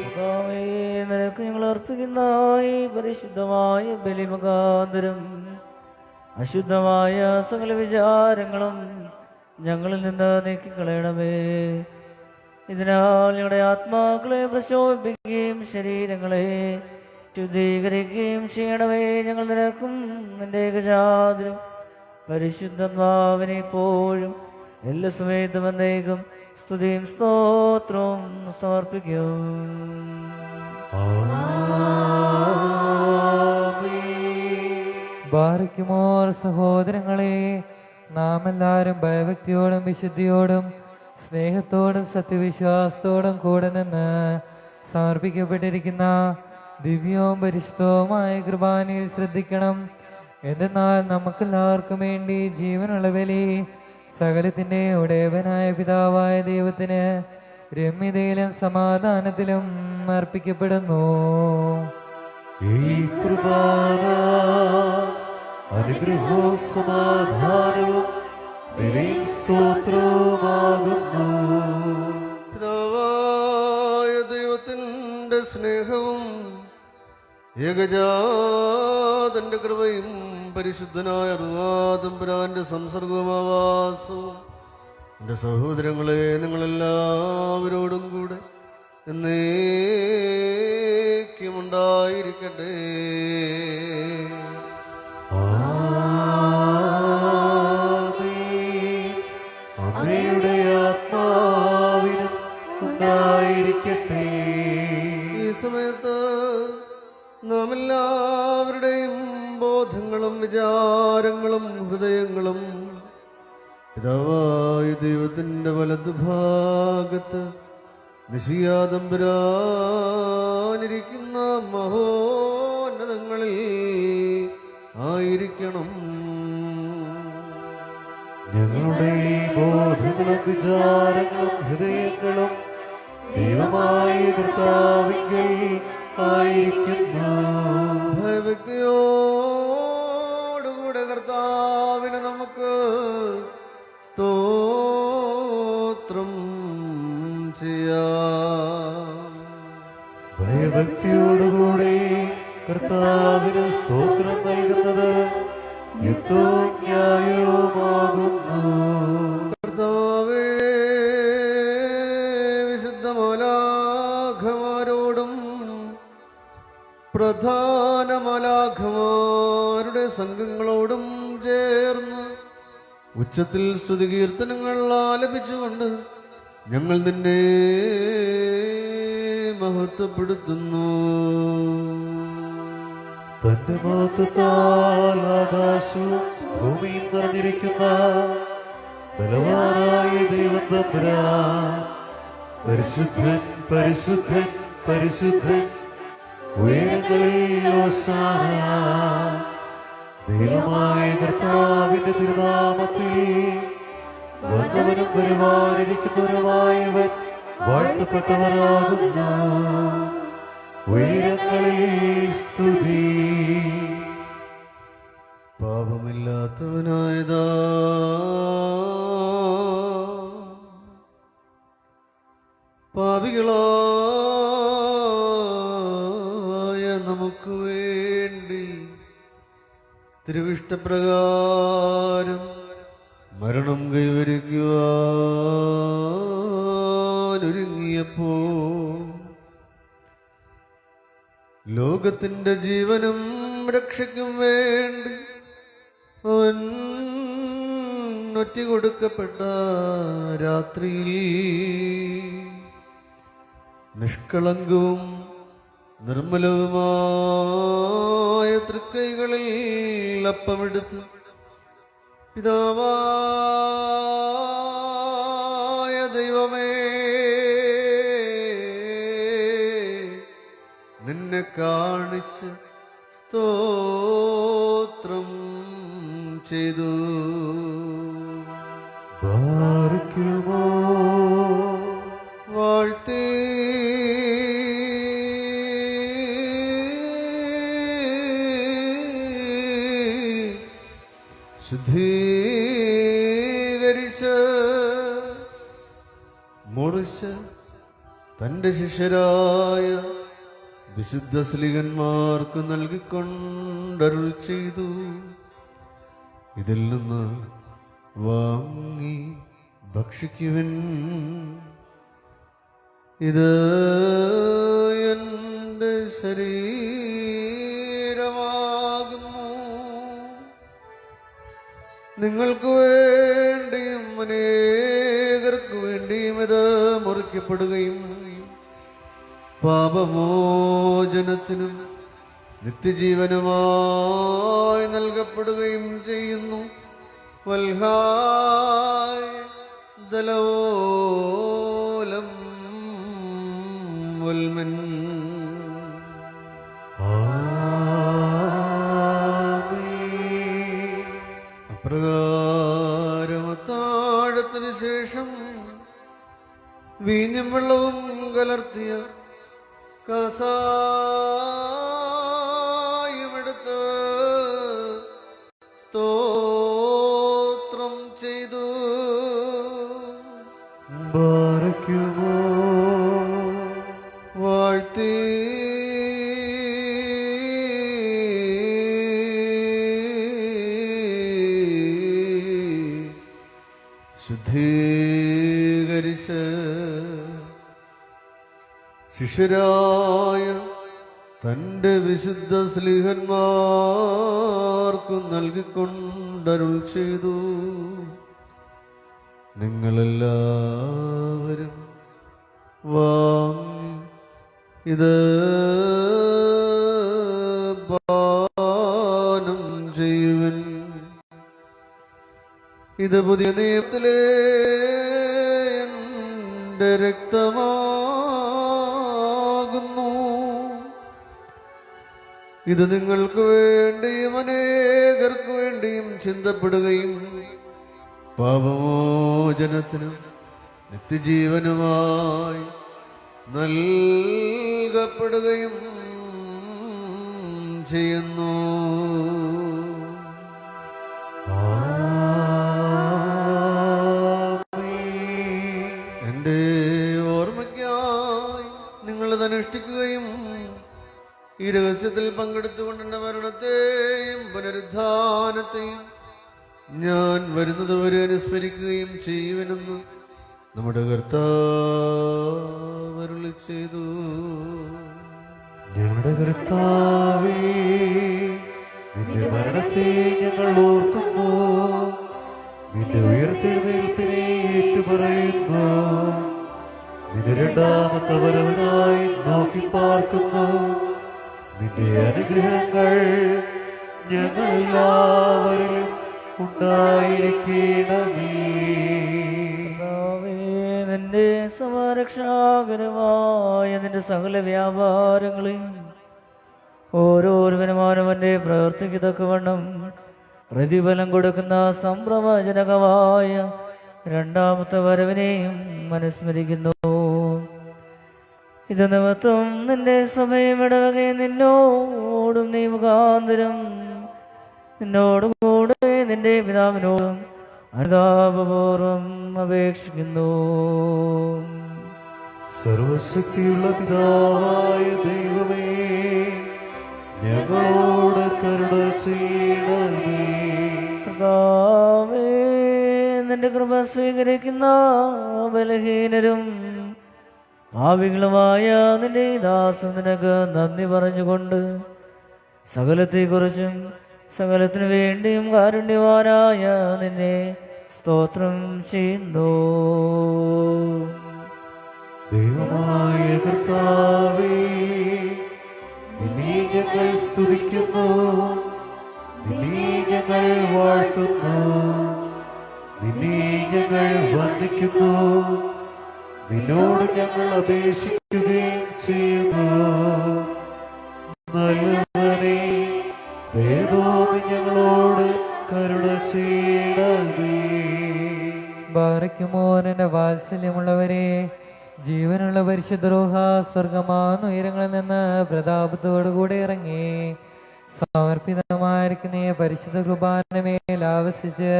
കർത്താവേ, നിനക്ക് ഞങ്ങൾ അർപ്പിക്കുന്ന ഈ പരിശുദ്ധമായ ബലിമുഖാന്തരം അശുദ്ധമായ സകല വിചാരങ്ങളും ഞങ്ങളിൽ നിന്ന് നീക്കിക്കളയണമേ. ഇതിനാൽ ഞങ്ങളുടെ ആത്മാക്കളെ പ്രശോഭിപ്പിക്കുകയും ശരീരങ്ങളെ ശുദ്ധീകരിക്കുകയും ചെയ്യണമേ. ഞങ്ങൾ നിനക്കും നിന്റെ ഏകജാതനും പരിശുദ്ധാത്മാവിനെ എപ്പോഴും എല്ലാ സമയത്തും എന്നേക്കും സ്തുതിയും സ്തോത്രവും സമർപ്പിക്കും. ബാറിക്കുമോർ സഹോദരങ്ങളെ, നാം എല്ലാവരും ഭയഭക്തിയോടും വിശുദ്ധിയോടും സ്നേഹത്തോടും സത്യവിശ്വാസത്തോടും കൂടെ നിന്ന് സമർപ്പിക്കപ്പെട്ടിരിക്കുന്ന ദിവ്യവും പരിശുദ്ധവുമായ കുർബാനയിൽ ശ്രദ്ധിക്കണം. എന്തെന്നാൽ നമുക്കെല്ലാവർക്കും വേണ്ടി ജീവനുള്ള ബലി സകലത്തിന്റെ ഉടയവനായ പിതാവായ ദൈവത്തിന് രമ്യതയിലും സമാധാനത്തിലും അർപ്പിക്കപ്പെടുന്നു. ഈ കുർബാന അനുഗ്രഹവും സമാധാനവും ബലിയും സ്തോത്രവുമാകുന്നു. പിതാവായ ദൈവത്തിൻ്റെ സ്നേഹവും ഏകജാതന്റെ കൃപയും പരിശുദ്ധനായ റുവാതമ്പുരാന്റെ സംസർഗമാവാസവും എൻ്റെ സഹോദരങ്ങളെ നിങ്ങളെല്ലാവരോടും കൂടെ എന്നേക്കുമുണ്ടായിരിക്കട്ടെ. അങ്ങയുടെ ആത്മാവിനും ഉണ്ടായിരിക്കട്ടെ. ഈ സമയത്ത് നാം എല്ലാവരുടെയും ബോധങ്ങളും വിചാരങ്ങളും ഹൃദയങ്ങളും പിതാവായ ദൈവത്തിൻ്റെ വലതുഭാഗത്ത് നിശിയാതമ്പുരാനിരിക്കുന്ന മഹോന്നതങ്ങളിൽ ആയിരിക്കണം. ഞങ്ങളുടെ ഈ ബോധങ്ങളും വിചാരങ്ങളും ഹൃദയങ്ങളും ദൈവമായ കർത്താവിങ്കൽ ആയിരിക്കുന്നു. ഭയഭക്തിയോടുകൂടെ കർത്താവിന് നമുക്ക് സ്തോത്രം ചെയ്യാം. ഭയഭക്തിയോടുകൂടി കർത്താവിന് സ്തോത്രം നൽകുന്നത് യുക്തവും ന്യായവുമാകുന്നു. കർത്താവേ, വിശുദ്ധ മാലാഖമാരോടും പ്രധാന മാലാഖമാരുടെ സംഘങ്ങളോടും ചേർന്ന് ഉച്ചത്തിൽ സ്തുതികീർത്തനങ്ങൾ ആലപിച്ചുകൊണ്ട് ഞങ്ങൾ നിന്നെ മഹത്വപ്പെടുത്തുന്നു. തന്റെ മഹത്വത്താൽ ആകാശവും ഭൂമിയും നിറഞ്ഞിരിക്കുന്ന ബലവാനായ ദൈവം തമ്പുരാൻ പരിശുദ്ധൻ പരിശുദ്ധൻ പരിശുദ്ധൻ, ഉയരങ്ങളിൽ ഹോസാന. ദൈവമായ കർത്താവിന്റെ തിരുനാമത്തിൽ വന്നവനും വരുവാനിരിക്കുന്നവനുമായവൻ വാഴ്ത്തപ്പെട്ടവരാകുന്നു. ഉയരങ്ങളിൽ സ്തുതി. പാപമില്ലാത്തവനായതാ പാപികളായ നമുക്ക് വേണ്ടി തിരുവിഷ്ടപ്രകാരം മരണം കൈവരിക്കുവാനൊരുങ്ങിയപ്പോ ലോകത്തിന്റെ ജീവനും രക്ഷയ്ക്കും വേണ്ടി അവൻ ഒറ്റിക്കൊടുക്കപ്പെട്ട രാത്രിയിൽ നിഷ്കളങ്കവും നിർമ്മലവുമായ തൃക്കൈകളിൽ അപ്പമെടുത്ത് പിതാവായ ചെയ്തു. ബാരക്കുമോ വാഴ്ത്തി ശുദ്ധീകരിച്ച് മുറിച്ച് തൻ്റെ ശിഷ്യരായ വിശുദ്ധ സ്ലീഹന്മാർക്ക് നൽകിക്കൊണ്ടരുൾ ചെയ്തു. ഇതിൽ നിന്ന് വാങ്ങി ഭക്ഷിക്കുവിൻ. ഇത് എൻ്റെ ശരീരമാകുന്നു. നിങ്ങൾക്ക് വേണ്ടിയും അനേകർക്ക് വേണ്ടിയും ഇത് മുറിക്കപ്പെടുകയും പാപമോചനത്തിനും നിത്യജീവനുമായി നൽകപ്പെടുകയും ചെയ്യുന്നു. വൽഹായ് ദലോലം വൽമൻ. അപ്രകാരം അത്താഴത്തിനു ശേഷം വീഞ്ഞും വെള്ളവും കലർത്തിയ കസായമെടുത്ത് സ്തോത്രം ചെയ്തു. ബാരക്കുമോ വാഴ്ത്തി ശുദ്ധീകരിച്ച് ശിഷ്യരായ തൻ്റെ വിശുദ്ധ സ്ലീഹന്മാർക്കു നൽകിക്കൊണ്ടരുൾ ചെയ്തു. നിങ്ങളെല്ലാവരും വാങ്ങി ഇത് പാനം ചെയ്യുവൻ. ഇത് പുതിയ നിയമത്തിലെ എൻ്റെ രക്തമാകുന്നു. ഇത് നിങ്ങൾക്ക് വേണ്ടിയും അനേകർക്ക് വേണ്ടിയും ചിന്തപ്പെടുകയും പാപമോചനത്തിനും നിത്യജീവനുമായി നൽകപ്പെടുകയും ചെയ്യുന്നു. എൻ്റെ ഓർമ്മയ്ക്കായി നിങ്ങളത് അനുഷ്ഠിക്കുകയും ഈ രഹസ്യത്തിൽ പങ്കെടുത്തുകൊണ്ട് എൻ്റെ മരണത്തെയും പുനരുദ്ധാനത്തെയും ഞാൻ വരുന്നതുവരെ അനുസ്മരിക്കുകയും ചെയ്യുവനെന്ന് നമ്മുടെ കർത്താവ് അരുളി ചെയ്തു. ഞങ്ങളുടെ കർത്താവേ, നിന്റെ മരണത്തെ ഞങ്ങൾ ഓർക്കുന്നു, നിന്റെ ഉയർത്തെഴുന്നേൽപ്പിനെ ഏറ്റുപറയുന്നു. നിന്റെ രണ്ടാമത്തെ വരവിനായി നോക്കി പാർക്കുന്നു. നിന്റെ അനുഗ്രഹങ്ങൾ ഞങ്ങൾ എല്ലാവരിലും ഉണ്ടായിരിക്കണമേ. നിന്റെ സമരക്ഷാകരമായ നിന്റെ സകല വ്യാപാരങ്ങളെയും ഓരോരുവനും അവനവന്റെ പ്രവൃത്തിക്ക് തക്കവണ്ണം പ്രതിഫലം കൊടുക്കുന്ന സംഭ്രമജനകമായ രണ്ടാമത്തെ വരവിനെയും അനുസ്മരിക്കുന്നു. ഇത് നിമിത്തം നിന്റെ സഭയും ഇടവകയും നിന്നോടും നീ മുഖാന്തരം നിന്നോടുകൂടെ നിന്റെ പിതാവിനോടും അനുതാപപൂർവം അപേക്ഷിക്കുന്നു. സർവശക്തിയുള്ള പിതാവായ ദൈവമേ, ഞങ്ങളോട് കരുണ ചെയ്യണമേ. കർത്താവേ, നിന്റെ കൃപ സ്വീകരിക്കുന്ന ബലഹീനരും ഭാവികളുമായ നിന്റെ ദാസം നിനക്ക് നന്ദി പറഞ്ഞുകൊണ്ട് സകലത്തെക്കുറിച്ചും സകലത്തിനു വേണ്ടിയും കാരുണ്യവാനായ നിന്നെ സ്തോത്രം ചെയ്യുന്നു. ദൈവമായ കർത്താവേ, നിന്നെ ഞങ്ങൾ സ്തുതിക്കുന്നു, നിന്നെ ഞങ്ങൾ വാഴ്ത്തുന്നു, നിന്നെ ഞങ്ങൾ വന്ദിക്കുന്നു, നിന്നോട് ഞങ്ങൾ അപേക്ഷിക്കുകയും ചെയ്യുന്നു. നല്ലവനെ, ദയതോന്നി ഞങ്ങളോട് കരുണ ബാറയ്ക്കുമോ എന്റെ വാത്സല്യമുള്ളവരെ, ജീവനുള്ള പരിശുദ്ധരൂഹ സ്വർഗമാകുന്ന ഉയരങ്ങളിൽ നിന്ന് പ്രതാപത്തോടുകൂടി ഇറങ്ങി സമർപ്പിതമായിരിക്കുന്ന ഈ പരിശുദ്ധ കുർബാനമേൽ ആവസിച്ച്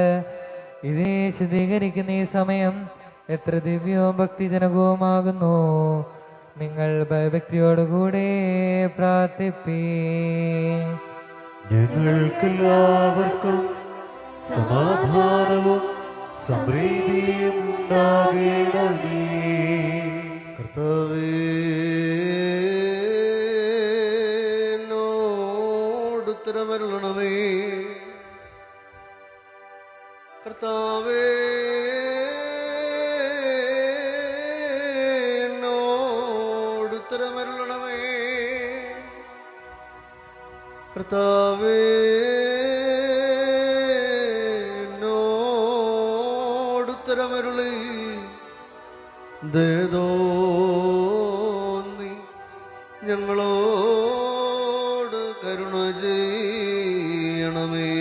ഇതിനെ ശുദ്ധീകരിക്കുന്ന ഈ സമയം എത്ര ദിവ്യവും ഭക്തിജനകവുമാകുന്നു. നിങ്ങൾ ഭയഭക്തിയോടുകൂടെ പ്രാർത്ഥിപ്പീ. ഞങ്ങൾക്കെല്ലാവർക്കും സമാധാനവും സമൃദ്ധിയും ഉണ്ടാകണമേ. കർത്താവേ, എന്നോട് ഉത്തരമരുളണമേ. കർത്താവേ, എന്നോട് ഉത്തരമരുളണമേ. കർത്താവേ, എന്നോട് ഉത്തരമരുളി. ദയതോന്നി ഞങ്ങളോട് കരുണ ചെയ്യണമേ.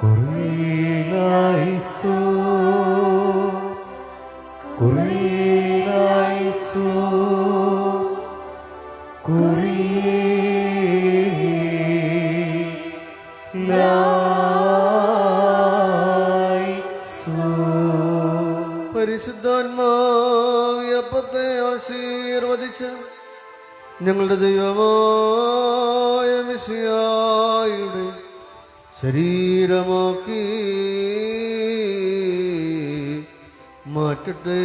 കുറിയിലായിസോ കുറിയിലായിസോ പരിശുദ്ധാത്മാവിയപ്പത്തെ ആശീർവദിച്ച് ഞങ്ങളുടെ ദൈവമായ മിശിഹായുടെ ശരീരമാക്കി മാറ്റട്ടെ.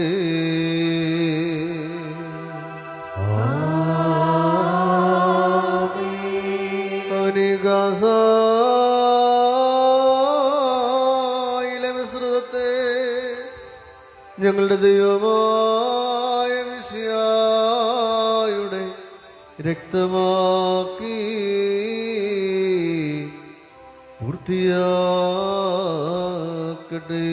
അവനികാസായിലെ മിശ്രിതത്തെ ഞങ്ങളുടെ ദൈവമായ മിശിഹായുടെ രക്തമാക്കി പൂർത്തിയാക്കട്ടെ.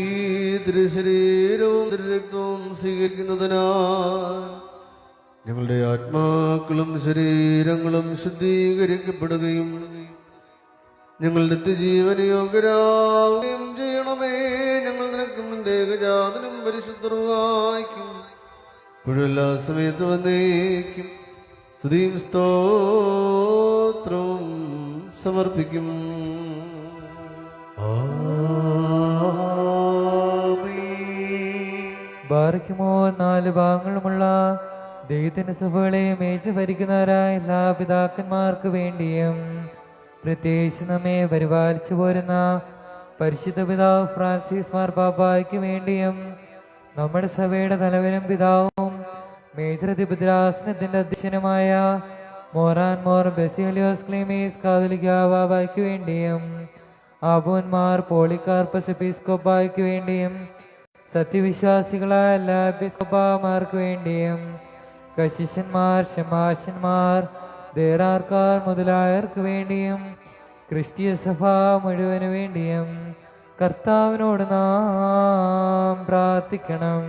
ഈ തിരുശരീരവും തിരുരക്തവും സ്വീകരിക്കുന്നതിനാൽ ഞങ്ങളുടെ ആത്മാക്കളും ശരീരങ്ങളും ശുദ്ധീകരിക്കപ്പെടുകയും ഞങ്ങൾ നിത്യജീവന യോഗ്യരാവുകയും ചെയ്യണമേ. ഞങ്ങൾ നിനക്കും നിന്റെ ഏകജാതനും പരിശുദ്ധർവായിക്കും ഇപ്പോഴെല്ലാ സമയത്തും വന്നേക്കും സ്തുതിയും സ്തോത്രവും സമർപ്പിക്കും. ബാറയ്ക്കുമോ 4 ഭാഗങ്ങളുമുള്ള ദൈവത്തിന്റെ സഭകളെ മേച്ച് ഭരിക്കുന്നവരായ എല്ലാ പിതാക്കന്മാർക്ക് വേണ്ടിയും പ്രത്യേകിച്ച് നമ്മെ പരിപാലിച്ചു പോരുന്ന പരിശുദ്ധ പിതാവ് ഫ്രാൻസിസ് മാർപ്പാപ്പായ്ക്ക് വേണ്ടിയും നമ്മുടെ സഭയുടെ തലവനും പിതാവും മേജരതിപുദ്രാസനത്തിന്റെ അധ്യക്ഷനുമായ മോറാൻ മോർ ബെസിലിയോസ് ക്ലീമീസ് കാതോലിക്ക ബാബായ്ക്ക് വേണ്ടിയും ആബോന്മാർ പോളികാർപ്പസ് എപ്പിസ്കോപ്പായ്ക്ക് വേണ്ടിയും സത്യവിശ്വാസികളായ എല്ലാ എപ്പിസ്കോപ്പമാർക്ക് വേണ്ടിയും കശിശന്മാർ ശമാശന്മാർ ദേറാർക്കാർ മുതലായവർക്ക് വേണ്ടിയും ക്രിസ്തീയ സഭ മുഴുവന് വേണ്ടിയും കർത്താവിനോട് നാം പ്രാർത്ഥിക്കണം.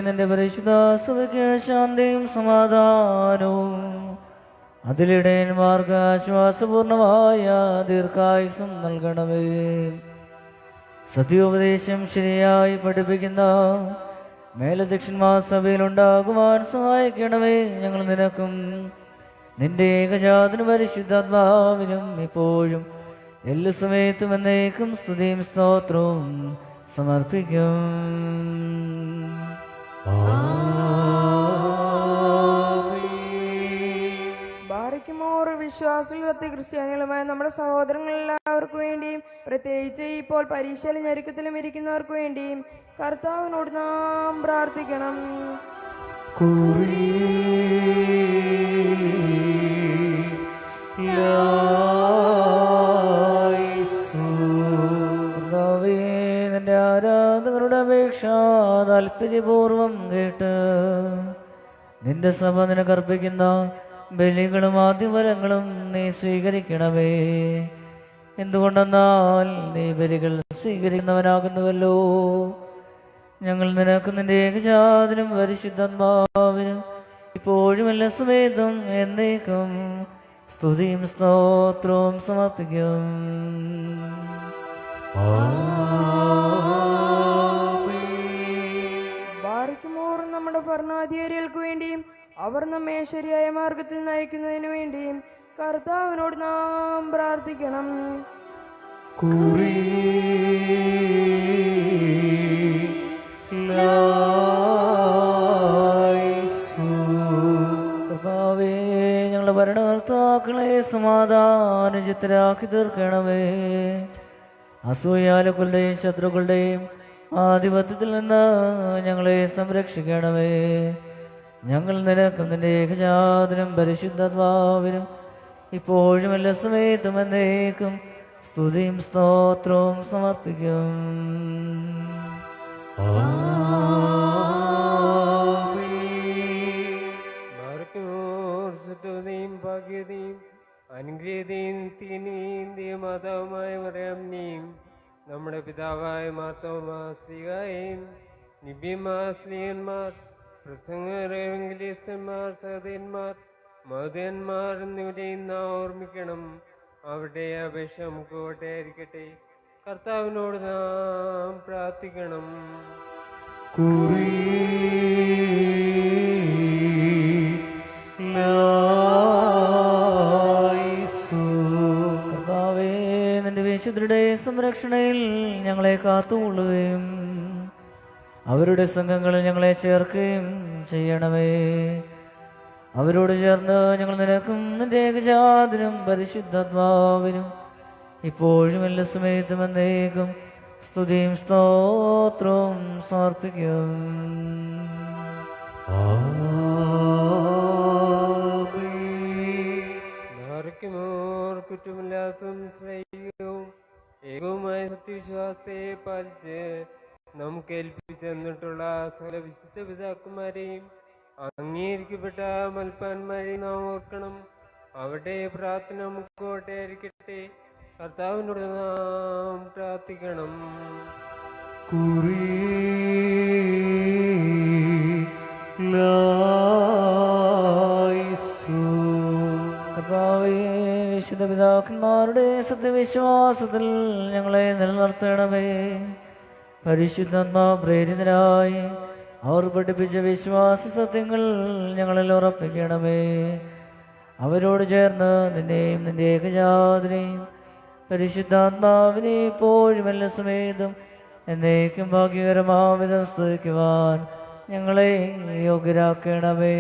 നിന്റെ പരിശുദ്ധ സഭയ്ക്ക് ശാന്തിയും സമാധാനവും അതിലിടയന്മാർക്ക് ആശ്വാസപൂർണമായ ദീർഘായുസ്സും നൽകണമേ. സത്യോപദേശം ശരിയായി പഠിപ്പിക്കുന്ന മേലധ്യക്ഷന്മാർ സഭയിലുണ്ടാകുവാൻ സഹായിക്കണമേ. ഞങ്ങൾ നിനക്കും നിന്റെ ഏകജാതനും പരിശുദ്ധാത്മാവിനും ഇപ്പോഴും എല്ലാ സമയത്തും എന്നേക്കും സ്തുതിയും സ്തോത്രവും സമർപ്പിക്കും. ബാറയ്ക്കുമോർ വിശ്വാസികൾ ക്രിസ്ത്യാനികളുമായ നമ്മുടെ സഹോദരങ്ങളെല്ലാവർക്കു വേണ്ടിയും പ്രത്യേകിച്ച് ഇപ്പോൾ പരീക്ഷയിലും ഞെരുക്കത്തിലും ഇരിക്കുന്നവർക്ക് വേണ്ടിയും കർത്താവിനോട് നാം പ്രാർത്ഥിക്കണം. നിന്റെ ആരാധകരുടെ അപേക്ഷ താല്പര്യപൂർവം കേട്ട് നിന്റെ സഭ നിനക്കർപ്പിക്കുന്ന ബലികളും ആദ്യഫലങ്ങളും നീ സ്വീകരിക്കണമേ. എന്തുകൊണ്ടെന്നാൽ നീ ബലികൾ സ്വീകരിക്കുന്നവനാകുന്നുവല്ലോ. ഞങ്ങൾ നിനക്ക് നിന്റെ ഏകജാതനും പരിശുദ്ധാത്മാവിനും ഇപ്പോഴും എല്ലാ സമയത്തും എന്നേക്കും സ്തുതിയും സ്തോത്രവും സമർപ്പിക്കും. ബാറയ്ക്കുമോർ നമ്മുടെ ഭരണാധികാരികൾക്ക് വേണ്ടിയും അവർ നമ്മെ ശരിയായ മാർഗത്തിൽ നയിക്കുന്നതിന് വേണ്ടിയും കർത്താവിനോട് നാം പ്രാർത്ഥിക്കണം. കർത്താവേ, ഞങ്ങളുടെ ഭരണകർത്താക്കളെ സമാധാനചിത്തരാക്കി തീർക്കണമേ. അസൂയാലുക്കളുടെയും ശത്രുക്കളുടെയും ആധിപത്യത്തിൽ നിന്ന് ഞങ്ങളെ സംരക്ഷിക്കണമേ. ഞങ്ങൾ നിനക്കും നിന്റെ ഏകജാതനും പരിശുദ്ധാത്മാവിനും ഇപ്പോഴും എല്ലാ സമയത്തും എന്നേക്കും സ്തുതിയും സ്തോത്രവും സമർപ്പിക്കും. സ്തുതിയും ഭാഗ്യതയും അനുഗ്രഹീതയും നിത്യനീന്തിയ മാതാവുമായ മറിയാമിനെയും നമ്മുടെ പിതാവായ മാർത്തോമാ ശ്രീകായും നിബ്യന്മാർ സ്ത്രീയന്മാർ പ്രസംഗരേവെങ്കിലിസ്തന്മാർ സഹോദരന്മാർ മഹോദയന്മാർ എന്നിവരെയും നാം ഓർമ്മിക്കണം. അവരുടെ അപേക്ഷ നമുക്ക് ഓട്ടയായിരിക്കട്ടെ. കർത്താവിനോട് നാം പ്രാർത്ഥിക്കണം. കർത്താവേ, നിന്റെ വിശുദ്ധരുടെ സംരക്ഷണയിൽ ഞങ്ങളെ കാത്തുകൊള്ളുകയും അവരുടെ സംഘങ്ങളിൽ ഞങ്ങളെ ചേർക്കുകയും ചെയ്യണമേ. അവരോട് ചേർന്ന് ഞങ്ങൾ നിനക്കും നിന്റെ ഏകജാതനും പരിശുദ്ധാത്മാവിനും ഇപ്പോഴും എല്ലാ സമയത്തും എന്നേക്കും സ്തുതിയും സ്തോത്രവും സമർപ്പിക്കും. കുറ്റമില്ലാത്തതും ശ്രേയവും ഏകവുമായ സത്യവിശ്വാസത്തെ പാലിച്ച് നമുക്ക് ഏൽപ്പിച്ചു തന്നിട്ടുള്ള സകല വിശുദ്ധ പിതാക്കന്മാരെയും അംഗീകരിക്കപ്പെട്ട മൽപ്പാന്മാരെയും നാം ഓർക്കണം. അവരുടെ പ്രാർത്ഥന നമുക്ക് ഓട്ടയായിരിക്കട്ടെ. കർത്താവിനോട് നാം പ്രാർത്ഥിക്കണം. കർത്താവേ, വിശുദ്ധ പിതാക്കന്മാരുടെ സത്യവിശ്വാസത്തിൽ ഞങ്ങളെ നിലനിർത്തണമേ. പരിശുദ്ധാത്മാ പ്രേരിതരായി അവർ പഠിപ്പിച്ച വിശ്വാസ സത്യങ്ങൾ ഞങ്ങളിൽ ഉറപ്പിക്കണമേ. അവരോട് ചേർന്ന് നിന്നെയും നിന്റെ ഏകജാതനെയും പരിശുദ്ധാത്മാവിനെ ഇപ്പോഴും എല്ലാ സമയത്തും എന്നേക്കും ഭാഗ്യകരമാവിധം സ്തുതിക്കുവാൻ ഞങ്ങളെ യോഗ്യരാക്കണമേ.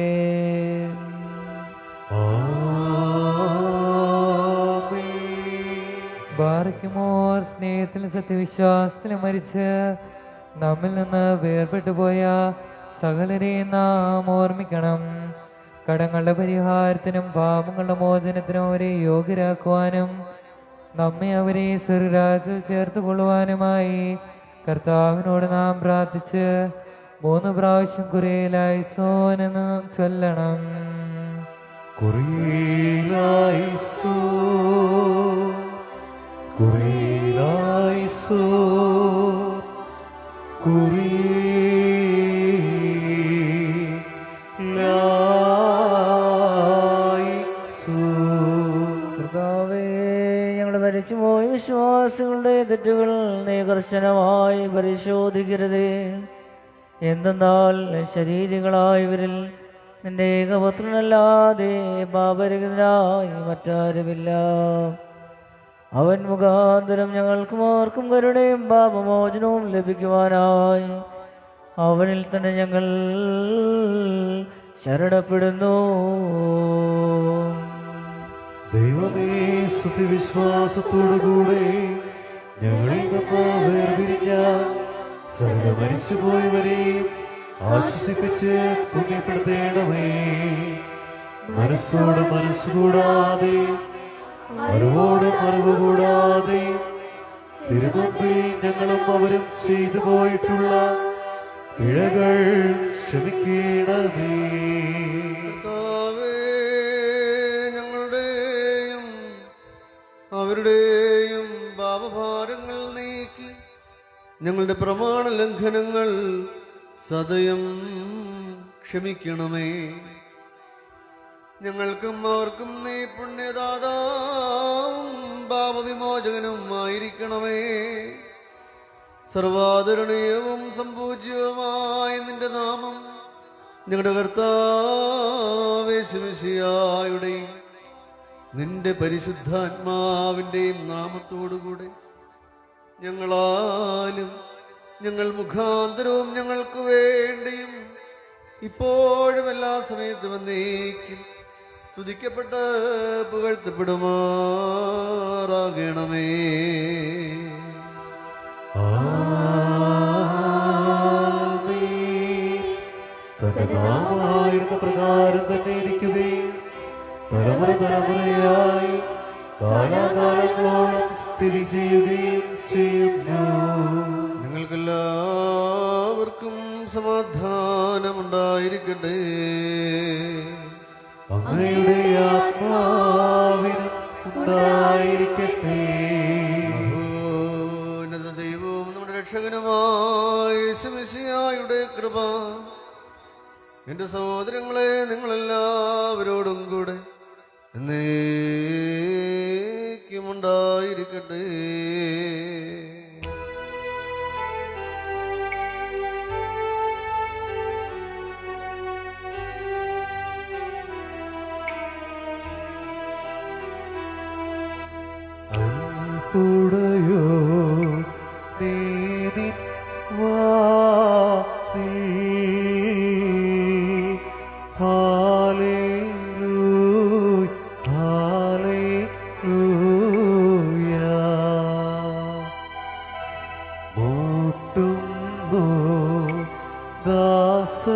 ബാറയ്ക്കുമോർ സ്നേഹത്തിലും സത്യവിശ്വാസത്തിലും മരിച്ച് നമ്മിൽ നിന്ന് വേർപെട്ടു പോയ സകലരെയും നാം ഓർമ്മിക്കണം. കടങ്ങളുടെ പരിഹാരത്തിനും പാപങ്ങളുടെ മോചനത്തിനും അവരെ യോഗ്യരാക്കുവാനും നമ്മെ അവരെ സ്വർഗ്ഗരാജ്യത്തിൽ ചേർത്ത് കൊള്ളുവാനുമായി കർത്താവിനോട് നാം പ്രാർത്ഥിച്ച് 3 പ്രാവശ്യം കുറിയലായിസോനെന്ന് ചൊല്ലണം. കുറിയലായിസോ കുറിയലായിസോ കർത്താവേ, ഞങ്ങളുടെ മരിച്ചുപോയ വിശ്വാസികളുടെ തെറ്റുകൾ നീ കർശനമായി പരിശോധിക്കരുതേ. എന്തെന്നാൽ ശരീരികളായവരിൽ നിന്റെ ഏകപുത്രനല്ലാതെ പാപരഹിതനായി മറ്റാരുമില്ല. അവൻ മുഖാന്തരം ഞങ്ങൾക്കും ആർക്കും കരുണയും പാപമോചനവും ലഭിക്കുവാനായി അവനിൽ തന്നെ ഞങ്ങൾ ശരണപ്പെടുന്നു. ദൈവമേ, സത്യവിശ്വാസത്തോടുകൂടെ ഞങ്ങളിൽ നിന്ന് വേർപിരിഞ്ഞ സകല മരിച്ചുപോയവരെയും ആശ്വസിപ്പിച്ച് പുണ്യപ്പെടുത്തേണമേ. മനസ്സോട് മനസ്സുകൂടാതെ അറിവോട് അറിവ് കൂടാതെ തിരുമുമ്പിൽ ഞങ്ങളും അവരും ചെയ്തു പോയിട്ടുള്ള പിഴകൾ ക്ഷമിക്കണമേ. കർത്താവേ, ഞങ്ങളുടെയും അവരുടെയും പാപഭാരങ്ങൾ നീക്കി ഞങ്ങളുടെ പ്രമാണ ലംഘനങ്ങൾ സദയം ക്ഷമിക്കണമേ. ഞങ്ങൾക്കും അവർക്കും നീ പുണ്യദാതാവും പാപവിമോചകനും ആയിരിക്കണമേ. സർവാദരണീയവും സംപൂജ്യവുമായ നിന്റെ നാമം ഞങ്ങളുടെ കർത്താവേശുമിശിഹായുടെയും നിന്റെ പരിശുദ്ധാത്മാവിൻ്റെയും നാമത്തോടുകൂടെ ഞങ്ങളാലും ഞങ്ങൾ മുഖാന്തരവും ഞങ്ങൾക്ക് വേണ്ടിയും ഇപ്പോഴും എല്ലാ സമയത്തും എന്നേക്കും സ്തുതിക്കപ്പെട്ട് പുകഴ്ത്തപ്പെടുമാറാകണമേ. തകതാമായിരുന്ന പ്രകാരം തന്നെ ഇരിക്കുകയും തലമുറ തലമുറയായി കാലാകാലങ്ങളോളം സ്ഥിതി ചെയ്യുകയും ചെയ്യുന്നു. നിങ്ങൾക്കെല്ലാവർക്കും സമാധാനമുണ്ടായിരിക്കട്ടെ. അങ്ങയുടെ ആത്മാവിനും ഉണ്ടായിരിക്കട്ടെ. മഹോന്നത ദൈവവും നമ്മുടെ രക്ഷകനുമായ യേശുമിശിഹായുടെ കൃപ എന്റെ സഹോദരങ്ങളെ നിങ്ങളെല്ലാവരോടും കൂടെ എന്നേക്കും ഉണ്ടായിരിക്കട്ടെ. തുടയോ നീതി വാതി ഹല്ലേലൂയ ഹല്ലേലൂയ മുട്ടുന്നു ദാസനാഥൻ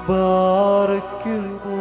ബാരക്കുമോ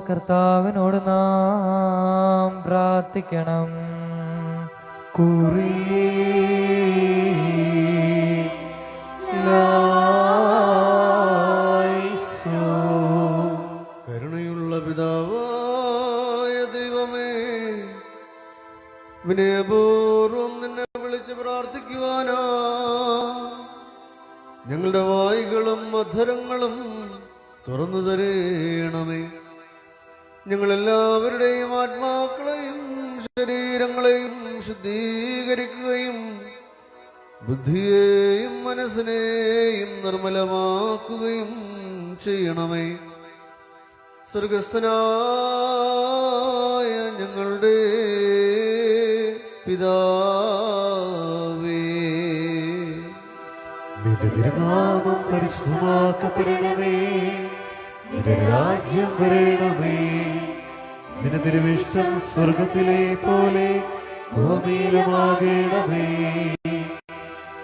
കർത്താവിനോട് നാം പ്രാർത്ഥിക്കണം. കരുണയുള്ള പിതാവായ ദൈവമേ, വിനയപൂർവം നിന്നെ വിളിച്ച് പ്രാർത്ഥിക്കുവാനാ ഞങ്ങളുടെ വായ്കളും അധരങ്ങളും തുറന്നു തരേണമേ. ഞങ്ങളെല്ലാവരുടെയും ആത്മാക്കളെയും ശരീരങ്ങളെയും ശുദ്ധീകരിക്കുകയും ബുദ്ധിയെയും മനസ്സിനെയും നിർമ്മലമാക്കുകയും ചെയ്യണമേ. സ്വർഗസ്ഥനായ ഞങ്ങളുടെ പിതാവേ, നിന്റെ തിരുനാമം പരിശുദ്ധമാക്കപ്പെടണമേ. നിന്റെ രാജ്യം വരണമേ. നിന്റെ തിരുവിഷ്ടം സ്വർഗത്തിലെ പോലെ ഭൂമിയിലുമാകണമേ.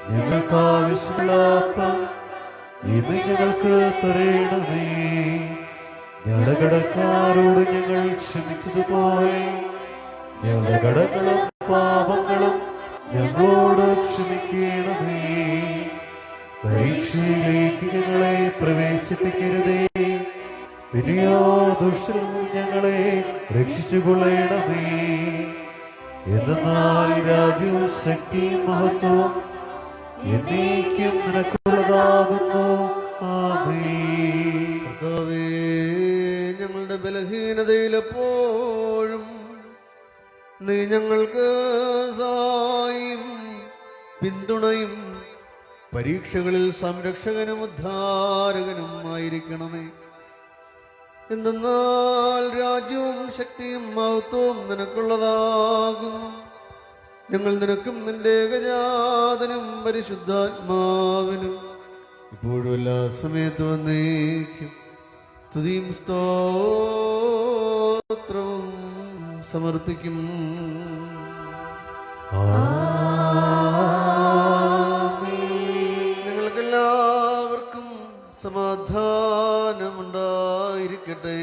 ഞങ്ങൾക്ക് ആവശ്യമുള്ള അപ്പം ഇന്ന് ഞങ്ങൾക്ക് തരണമേ. ഞങ്ങളുടെ കടക്കാരോട് ഞങ്ങൾ ക്ഷമിച്ചതുപോലെ ഞങ്ങളുടെ കടങ്ങളും പാപങ്ങളും ഞങ്ങളോട് ക്ഷമിക്കണമേ. പരീക്ഷയിലേക്ക് ഞങ്ങളെ പ്രവേശിപ്പിക്കരുതേ, പിന്നെയോ ദുഷ്ടൻ ഞങ്ങളെ രക്ഷിച്ചുകൊള്ളണമേ. എന്നാൽ രാജ്യവും ശക്തിയും മഹത്വവും എന്നേക്കും നിനക്കുള്ളതാകുന്നു. ആമേൻ. കർത്താവേ, ഞങ്ങളുടെ ബലഹീനതയിലെപ്പോഴും നീ ഞങ്ങൾക്ക് സഹായിയും പിന്തുണയും പരീക്ഷകളിൽ സംരക്ഷകനും ഉദ്ധാരകനും ആയിരിക്കണമേ. എന്തെന്നാൽ രാജ്യവും ശക്തിയും മഹത്വവും നിനക്കുള്ളതാകുന്നു. ഞങ്ങൾ നിനക്കും നിന്റെ ഏകജാതനും പരിശുദ്ധാത്മാവിനും ഇപ്പോഴും എല്ലാ സമയത്തും വന്നേക്കും സ്തുതിയും സ്തോത്രവും സമർപ്പിക്കും. നിങ്ങൾക്കെല്ലാവർക്കും സമാധാനമുണ്ടായിരിക്കട്ടെ.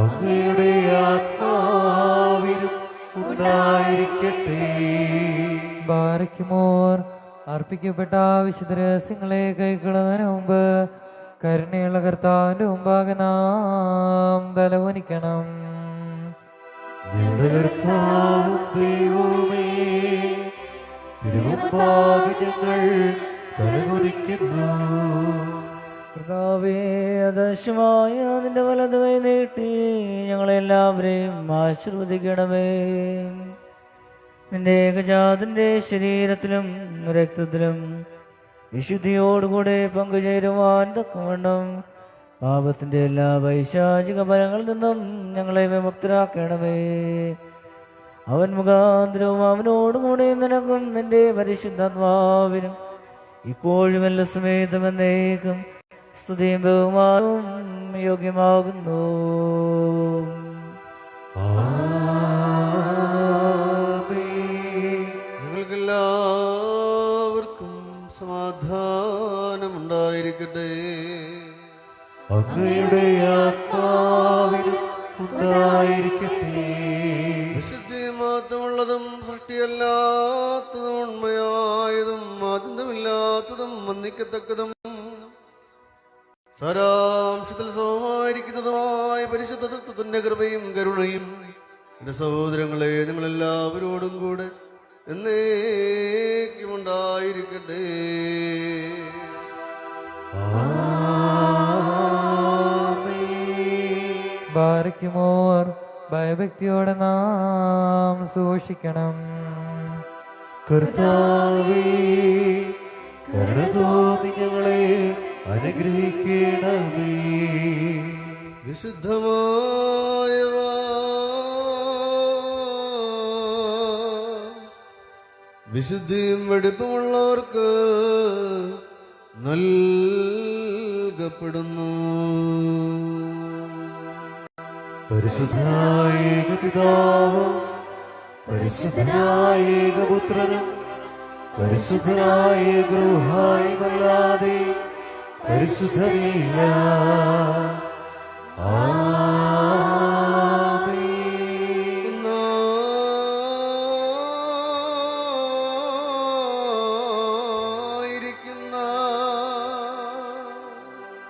അങ്ങയുടെ ആത്മാവിനും ഉണ്ടായിരിക്കട്ടെ. ബാരക്കുമോർ അർപ്പിക്കപ്പെട്ട വിശുദ്ധ രഹസ്യങ്ങളെ കൈക്കൊള്ളുന്നതിന് മുമ്പ് കരുണയുള്ള കർത്താവിന്റെ മുമ്പാകെ നാം തലകുനിക്കണം. ഞങ്ങളുടെ കർത്താവും ദൈവമേ, തിരുമുമ്പാകെ ഞങ്ങൾ തലകുനിക്കുന്നു. കർത്താവേ, അദൃശ്യമായ നിന്റെ വലത് കൈ നീട്ടി ഞങ്ങളെല്ലാവരെയും ആശീർവദിക്കണമേ. നിന്റെ ഏകജാതന്റെ ശരീരത്തിലും രക്തത്തിലും വിശുദ്ധിയോടുകൂടെ പങ്കുചേരുവാൻ തക്കവണ്ണം പാപത്തിന്റെ എല്ലാ വൈശാചിക ഫലങ്ങളിൽ നിന്നും ഞങ്ങളെ വിമുക്തരാക്കണമേ. അവൻ മുഖാന്തരവും അവനോടുകൂടെ നിനക്കും നിന്റെ പരിശുദ്ധാത്മാവിനും ഇപ്പോഴും എല്ലാ സമയത്തും എന്നേക്കും സ്തുതിയും ബഹുമാനവും യോഗ്യമാകുന്നു. നിങ്ങൾക്കെല്ലാവർക്കും സമാധാനമുണ്ടായിരിക്കട്ടെ. അങ്ങയുടെ ആത്മാവിനും ഉണ്ടായിരിക്കട്ടെ. വിശുദ്ധിയും മാത്രമുള്ളതും സൃഷ്ടിയല്ലാത്തതും ഉണ്മയായതും ആദ്യന്തമില്ലാത്തതും വന്ദിക്കത്തക്കതും സാരാംശത്തിൽ സമമായിരിക്കുന്നതുമായ പരിശുദ്ധ തത്വത്തിന്റെ കൃപയും കരുണയും എന്റെ സഹോദരങ്ങളെ നിങ്ങളെല്ലാവരോടും കൂടെ എന്നേക്കും ഉണ്ടായിരിക്കട്ടെ. ബാരക്കുമോർ ഭയഭക്തിയോടെ നാം സൂക്ഷിക്കണം. കർത്താവേ, കരുണ തോന്നി ഞങ്ങളെ അനുഗ്രഹിക്കണമേ. വിശുദ്ധമായവ വിശുദ്ധിയും വെടിപ്പുമുള്ളവർക്ക് നൽകപ്പെടുന്നു. പരിശുദ്ധനായ ഏകപിതാവും പരിശുദ്ധനായ ഏകപുത്രനും പരിശുദ്ധനായ ഏകരൂഹായുമല്ലാതെ പരിശുദ്ധനില്ല.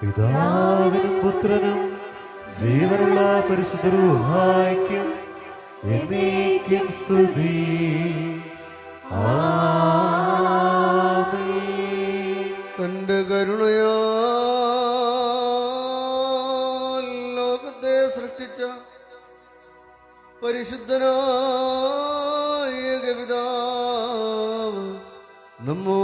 പിതാവിനും പുത്രനും ജീവനുള്ള പരിശുദ്ധ റൂഹായ്ക്കും എന്നേക്കും സ്തുതി. തന്റെ കരുണയാൽ ലോകത്തെ സൃഷ്ടിച്ച പരിശുദ്ധനായ ഏകപിതാവ് നമ്മോടുകൂടെ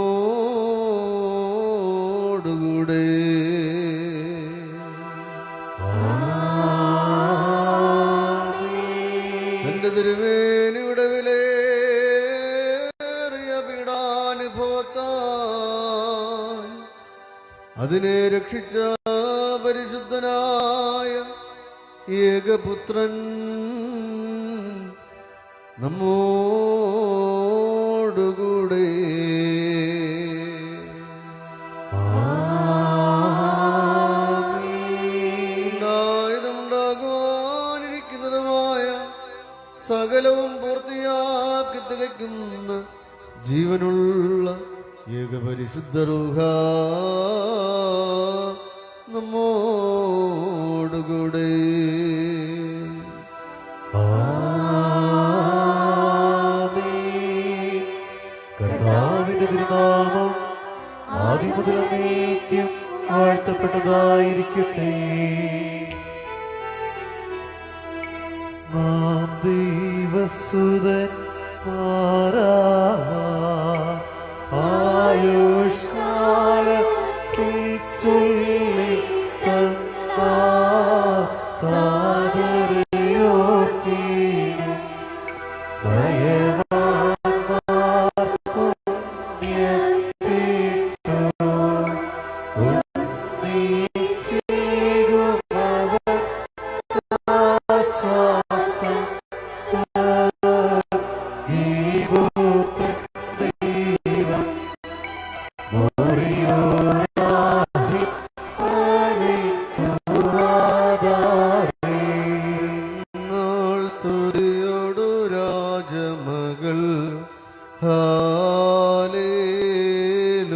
തന്റെ തിരുമേനിയുടെ വിലയേറിയ പീഡാനുഭവത്താൽ അതിനെ രക്ഷിച്ച പരിശുദ്ധനായ ഏകപുത്രൻ നമ്മോടുകൂടെ ഉണ്ടാകുവാനിരിക്കുന്നതുമായ സകലവും പൂർത്തിയാക്കി തികയ്ക്കുന്ന ജീവനുള്ള ഏകപരിശുദ്ധ പരിശുദ്ധരൂഹ നമ്മോടുകൂടെ. കർത്താവിന്റെ തിരുനാമം ആദ്യം മുതൽ എന്നേക്കും വാഴ്ത്തപ്പെട്ടതായിരിക്കട്ടെ. നാം ദൈവസുതൻ ആയുഷ്കാലത്തിൽ ചൊല്ലി താതരയോർക്കീടും നാൾ സ്തുതിയോടു രാജമകൾ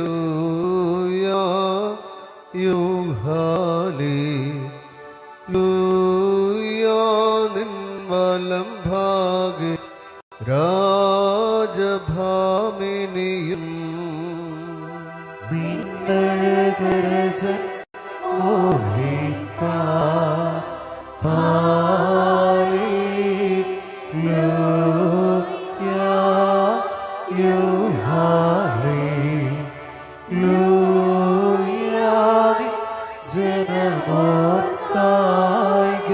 ഹാലേലൂയാ യൂഹാലേലൂയാ നിൻ വലം ഭാഗെ രാജഭാമിനിയും നിന്നഴകരജൻ ജനമോർക്കായിക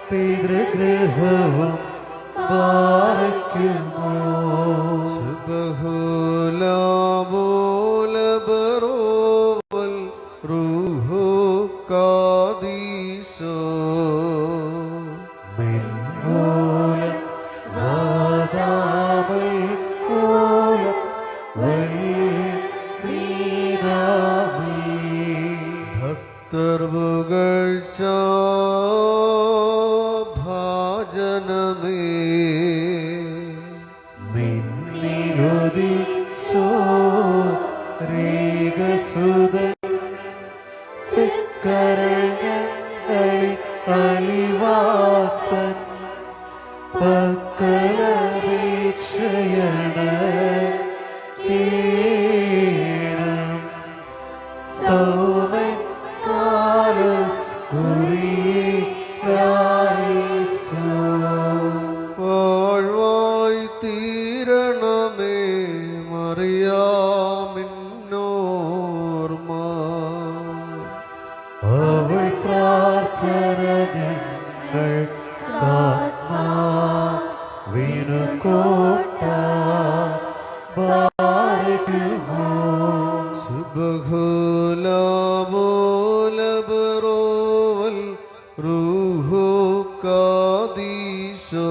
പിതൃഗൃഹവും പാർക്കുമോ. ബഹുലാബോലബറോവൽ റൂഹോ കാദീസോ മിൻമൂലം വാദാമൽ മൂലം വൽമീനാമീ. ഭക്തർ പുകഴ്ച ഭാജനമേ നിന്നിലുദിച്ചോ രേഖസുതൻ കരങ്ങളിൽ അലിവാത്തൻ പക്കലപേക്ഷയണ കേണം സ്തോമൻ കാലസ് കുറിയായിസോ. വാഴ്വായി തീരണമേ മറിയാമിന്നോർമ്മ അവൾ പ്രാർത്ഥന ഞങ്ങൾക്കാത്മാവിനു കോട്ട ബാരകുമോ. സുബഹുലാബോലബറോവൽ റൂഹോ കാദീസോ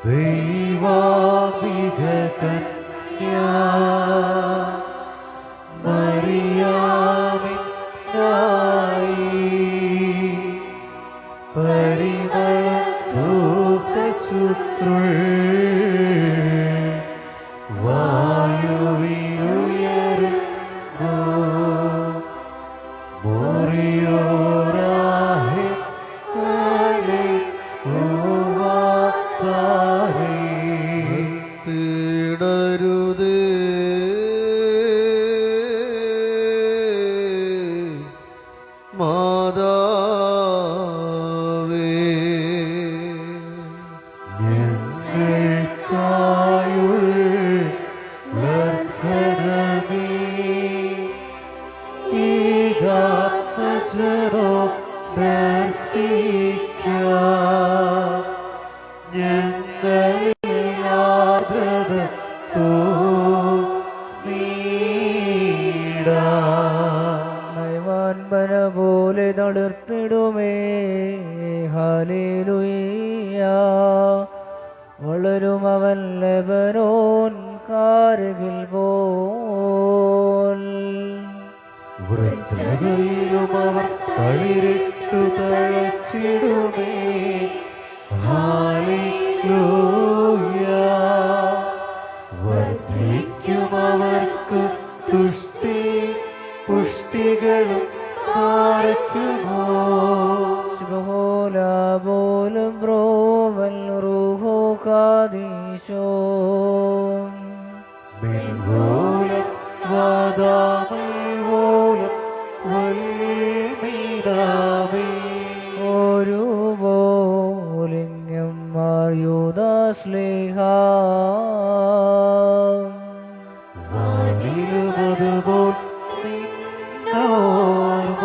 ദൈവാംബിക കന്യാ മറിയാമിനായി പരിമള ധൂപസുത്രുൾ വായുവിനുയരുന്നു മോറിയോരാഹെ തേടരുതേ മാതാവേ ഞങ്ങൾക്കായുള്ളർക്കരമേ ഈഗാത്മജരോ ദർത്തിക്കാം ഞങ്ങളിൽ ആർദ്രത നയവാൻപന പോലെ തളിർത്തിടുമേ ഹാലേലുയ്യ. വളരും അവൻ ലെബനോൻ കാരകിൽ പോൽ. വൃദ്ധകളിലും അവർ കളിരിട്ടു തഴച്ചിടുമേ ഹാലേലൂയ. വർദ്ധിക്കും അവർക്ക് പുഷ്ടികളും പാർക്കുമോ ശുഭഹോലാ പോലും ബ്രോവൻ റൂഹോ കാദീശോ മെൻപോലം വാദാമേവോലം വൽമീനാമേ ഒരു പോലിംഗം മാർയൂദാസ്ലേഹ വാനിലുമതുപോൽ നിന്നോർമ്മ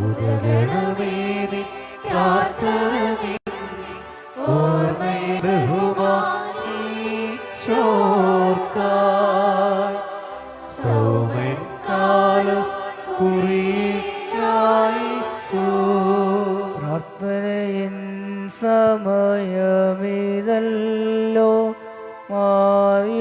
ഉദകണമേ നിൻ പ്രാർത്ഥന നിൻ ഓർമ്മയിൽ ബഹുമാനിച്ചോർക്കാൻ സ്തോമൻ കാലസ് കുറിയായിസോ പ്രാർത്ഥനയിൻ സമയമീതല്ലോ മായൂദാസ്ലേഹ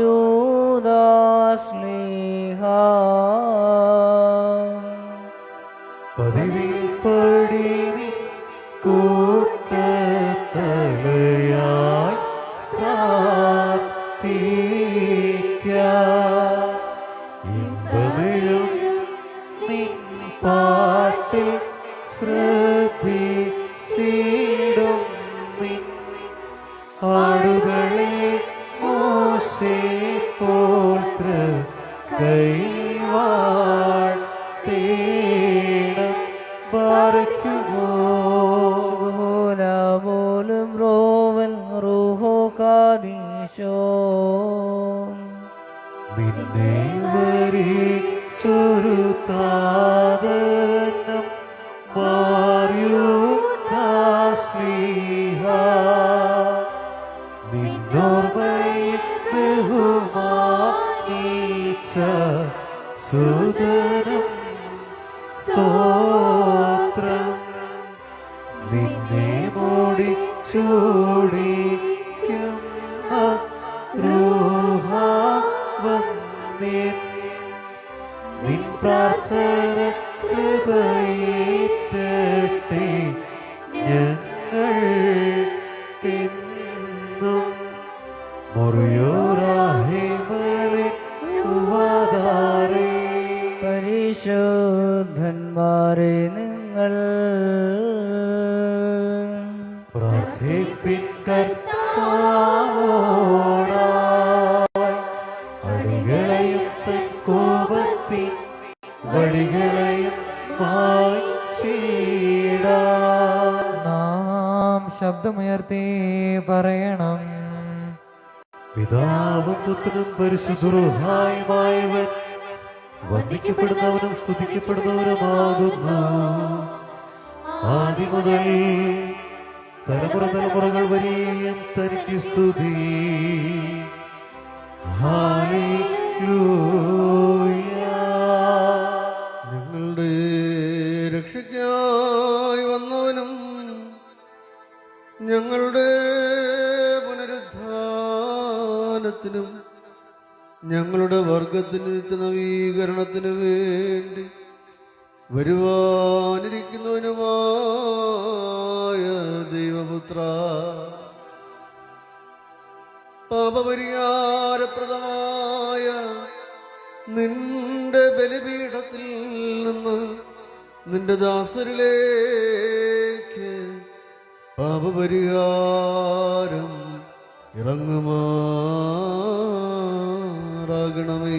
പതിവിൽ പടി നിൻ കൂട്ടത്തലയായി പ്രാർത്ഥിക്കാം ഇമ്പമെഴും നിൻ പാട്ടിൽ ശ്രദ്ധിച്ചിടും നിൻ ആടുകളെ മോശെ പോത്ര കൈവാട്ടേണം പാർക്കുമോ ശുഭഹോലാ പോലും ബ്രോവൻ റൂഹോ കാദീശോ നിന്നെ വരിച്ചൊരു താപനം മാറിയുദാസ്ലീഹ നിന്നോർമ്മയിൽ ബഹുമാനിച്ച സുതനം സ്തോത്രം നിന്നെ മോടിച്ചൂടിക്കുന്ന റൂഹാവന്യൻ നിൻ പ്രാർത്ഥന കൃപയേറ്റട്ടെ ഞങ്ങൾക്കെന്നും മുറിയോറാഹിമലെ ഉവാദാരേ പരിശുദ്ധന്മാരെ നിങ്ങൾ പ്രാർത്ഥിപ്പിൻ കർത്താവോടായി അടികളെയും തൻ കോപത്തിൻ വടികളെയും മായ്ച്ചിടാം നാം ശബ്ദമുയർത്തി പറയണം. പിതാവും പുത്രനും പരിശുദ്ധരുഹായുമായവൻ വന്ദിക്കപ്പെടുന്നവനും സ്തുതിക്കപ്പെടുന്നവനുമാകുന്നു ആദ്യം മുതൽ തലമുറ തലമുറകൾ വരെയും തനിക്ക് സ്തുതി ഹല്ലേലൂയ. ഞങ്ങളുടെ രക്ഷയ്ക്കായി വന്നവനും ഞങ്ങളുടെ പുനരുദ്ധാനത്തിനും ഞങ്ങളുടെ വർഗത്തിന് നവീകരണത്തിന് വേണ്ടി വരുവാനിരിക്കുന്നവനുമായ ദൈവപുത്ര പാപപരിഹാരപ്രദമായ നിന്റെ ബലിപീഠത്തിൽ നിന്ന് നിന്റെ ദാസരിലേക്ക് പാപപരിഹാരം ഇറങ്ങുമാറാകണമേ.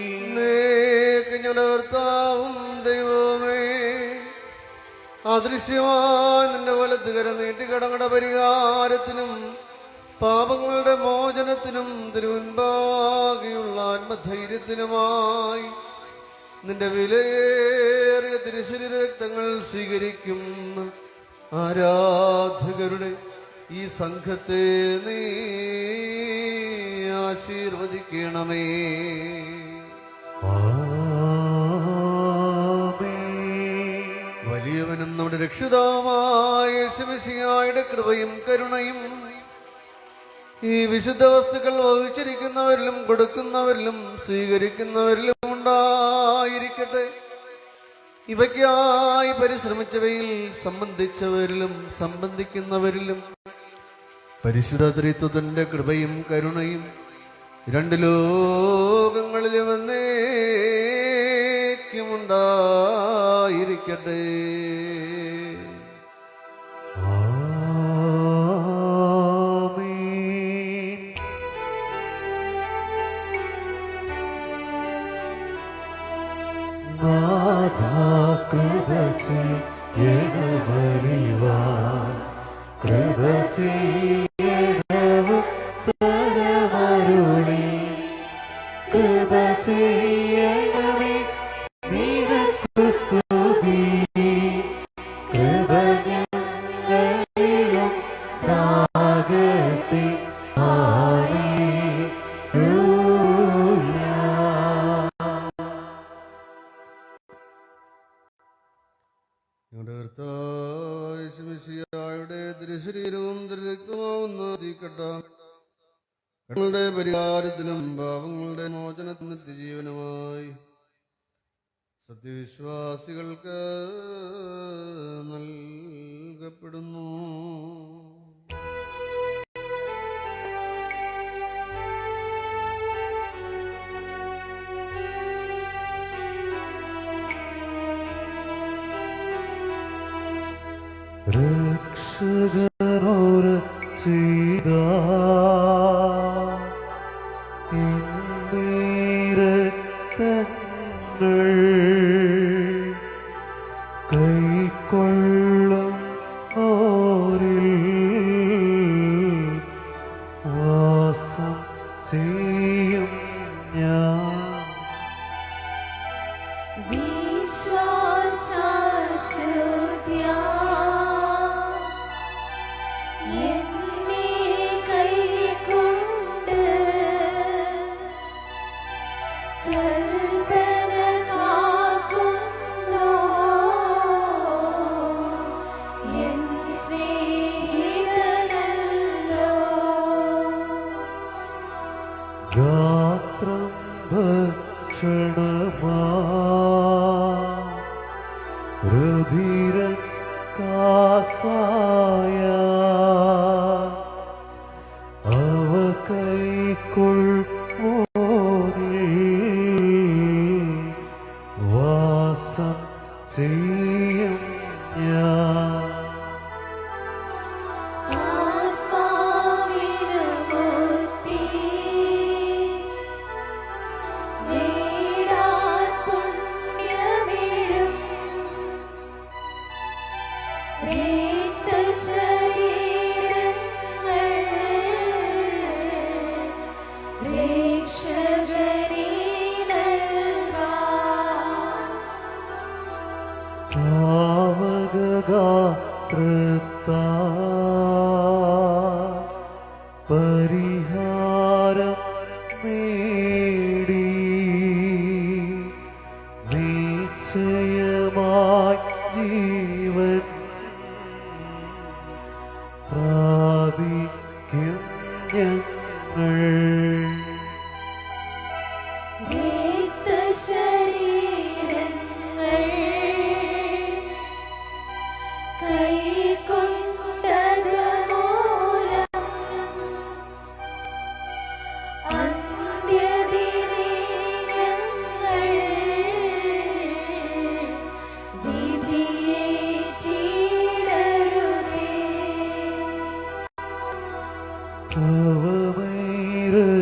എന്നേക്ക് ഞങ്ങളുടെ കർത്താവും ദൈവമേ, അദൃശ്യമായ നിന്റെ വലത്തുകര നീട്ടിക്കടങ്ങളുടെ പരിഹാരത്തിനും പാപങ്ങളുടെ മോചനത്തിനും തിരുമുൻപാകെയുള്ള ആത്മധൈര്യത്തിനുമായി നിന്റെ വിലയേറിയ തിരുശരീര രക്തങ്ങൾ സ്വീകരിക്കുന്ന ആരാധകരുടെ ഈ സംഘത്തെ നീ ആശീർവദിക്കണമേ. വലിയവനും നമ്മുടെ രക്ഷിതാവുമായ യേശുമിശിഹായുടെ കൃപയും കരുണയും ഈ വിശുദ്ധ വസ്തുക്കൾ വഹിച്ചിരിക്കുന്നവരിലും കൊടുക്കുന്നവരിലും സ്വീകരിക്കുന്നവരിലും ഉണ്ടായിരിക്കട്ടെ. ഇവയ്ക്കായി പരിശ്രമിച്ചവയിൽ സംബന്ധിച്ചവരിലും സംബന്ധിക്കുന്നവരിലും പരിശുദ്ധ ത്രിത്വത്തിന്റെ കൃപയും കരുണയും രണ്ട് ലോകങ്ങളിലും എന്നേക്കുമുണ്ടായിരിക്കട്ടെ. ആമേൻ. നാഥാ കൃപ ചെയ്യണമറിവാൻ, കൃപ ചെയ്യണവും തരമരുളി, കൃപ ചെയ്യണമേ നിനക്കു സ്തുതി, കൃപ ഞങ്ങളിലും ഉണ്ടാകട്ടെ. ഹല്ലേലൂയ. ഞങ്ങളുടെ കർത്താവായ യേശുമിശിഹായുടെ തിരുശരീരവും തിരുരക്തമാവുന്ന തീക്കട്ട ഞങ്ങളുടെ പരിഹാരത്തിനും പാപങ്ങളുടെ മോചനത്തിനും നിത്യജീവനുമായി സത്യവിശ്വാസികൾക്ക് നൽകപ്പെടുന്നു. രക്ഷകനോട് ചെയ്ത രക്തങ്ങൾ കൈക്കൊള്ളും വാസം ചെയ്യും ഞാൻ. വിശ്വാസശുദ്ധ്യാ എന്നെ കൈക്കൊണ്ട് കൽപ്പന കാക്കുന്നു എൻ സ്നേഹിതനല്ലോ. ഗാത്രം ഭക്ഷണമാ രുധിര കാസായ അവ കൈക്കൊള്ളുവോനിൽ വാസം ചെയ്യും ഞാൻ. ആത്മാവിനു മുക്തി നേടാൻ പുണ്യമിഴും രക്തശരീരങ്ങൾ രക്ഷകനേ നൽകാം. പാവകഗാത്രത്താ പരിഹാരം നേടി നിശ്ചയമായി ജീവൻ പ്രാപിക്കും ഞങ്ങൾ. രക്തശരീരങ്ങൾ കൈക്കൊണ്ടത് മൂലം അന്ത്യദിനെ ഞങ്ങൾ വിധിയേറ്റിടരുതേ.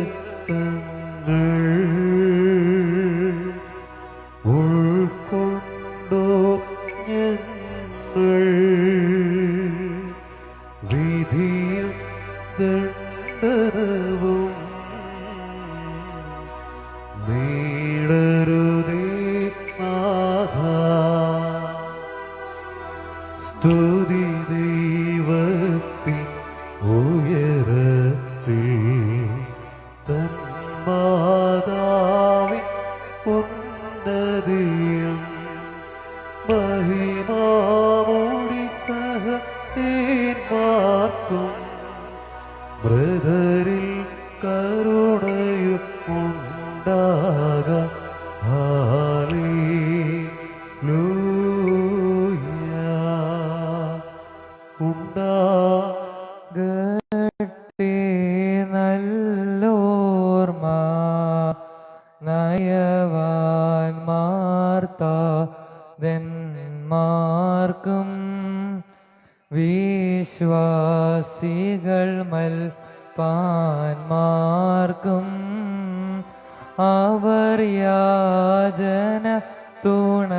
അവമൈരത്തങ്ങൾ ഉൾക്കൊണ്ടോ ഞങ്ങൾ വിധിയും ദണ്ഡനവും നേടരുതേ നാഥാ. സ്തുതി ദൈവത്തിൻ ഉയരത്തിൽ തന്മാതാവിൻ ഉന്നതിയും മഹിമാമോടി സഹതേന്മാർക്കും ബ്രദറിൽ കരുണയും ഉണ്ടാക. ഹല്ലേലൂയ. ഉണ്ടാകട്ടെ. നല്ലോർമ്മ നയവാൻമാർത്താതന്മാർക്കും വിശ്വാസികൾ മൽപ്പാന്മാർക്കും അവർ യാചന തുണയാകട്ടെ.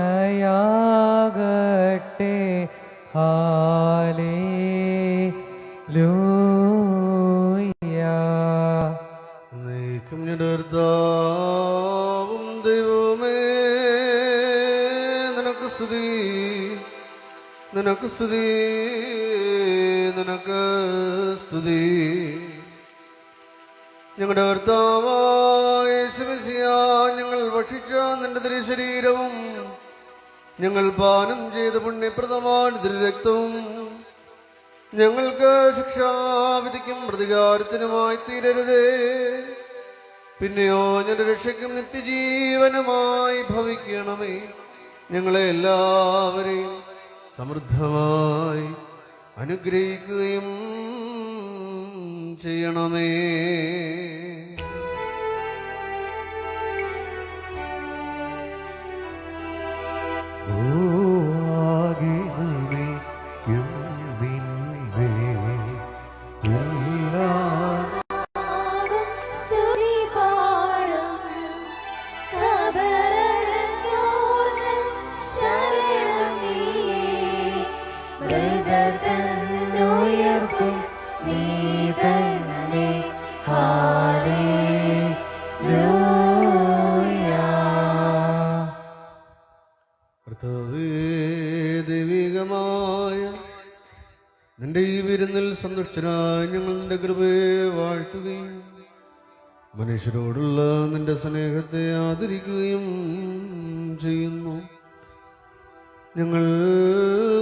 ഹല്ലേലൂയ. നീക്കും ഞടർത്താവും ദൈവമേ നിനക്ക് സ്തുതി, നിനക്ക് സ്തുതി, നിനക്ക് സ്തുതി. ഞങ്ങളുടെ കർത്താവായ യേശുമിശിഹാ, ഞങ്ങൾ ഭക്ഷിച്ച നിന്റെ തിരുശരീരവും ഞങ്ങൾ പാനം ചെയ്ത പുണ്യപ്രദമായ തിരുരക്തവും ഞങ്ങൾക്ക് ശിക്ഷാവിധിക്കും പ്രതികാരത്തിനുമായി തീരരുതേ. പിന്നെയോ ഞങ്ങളുടെ രക്ഷയ്ക്കും നിത്യജീവനുമായി ഭവിക്കണമേ. ഞങ്ങളെ എല്ലാവരെയും സമൃദ്ധമായി അനുഗ്രഹിക്കുകയും ചെയ്യണമേ. സ്തുതി പാടും കബറടഞ്ഞോർക്കൽ ശരണം നീയേ. മൃതർ തന്നുയർപ്പും നീ തന്നെ. ഹല്ലേലൂയ. കർത്താവേ, ദൈവികമായ നിന്റെ ഈ വിരുന്നിൽ സന്തുഷ്ടനായി ഞങ്ങൾ നിന്റെ കൃപയെ വാഴ്ത്തുകയും മനുഷ്യരോടുള്ള നിന്റെ സ്നേഹത്തെ ആദരിക്കുകയും ചെയ്യുന്നു. ഞങ്ങൾ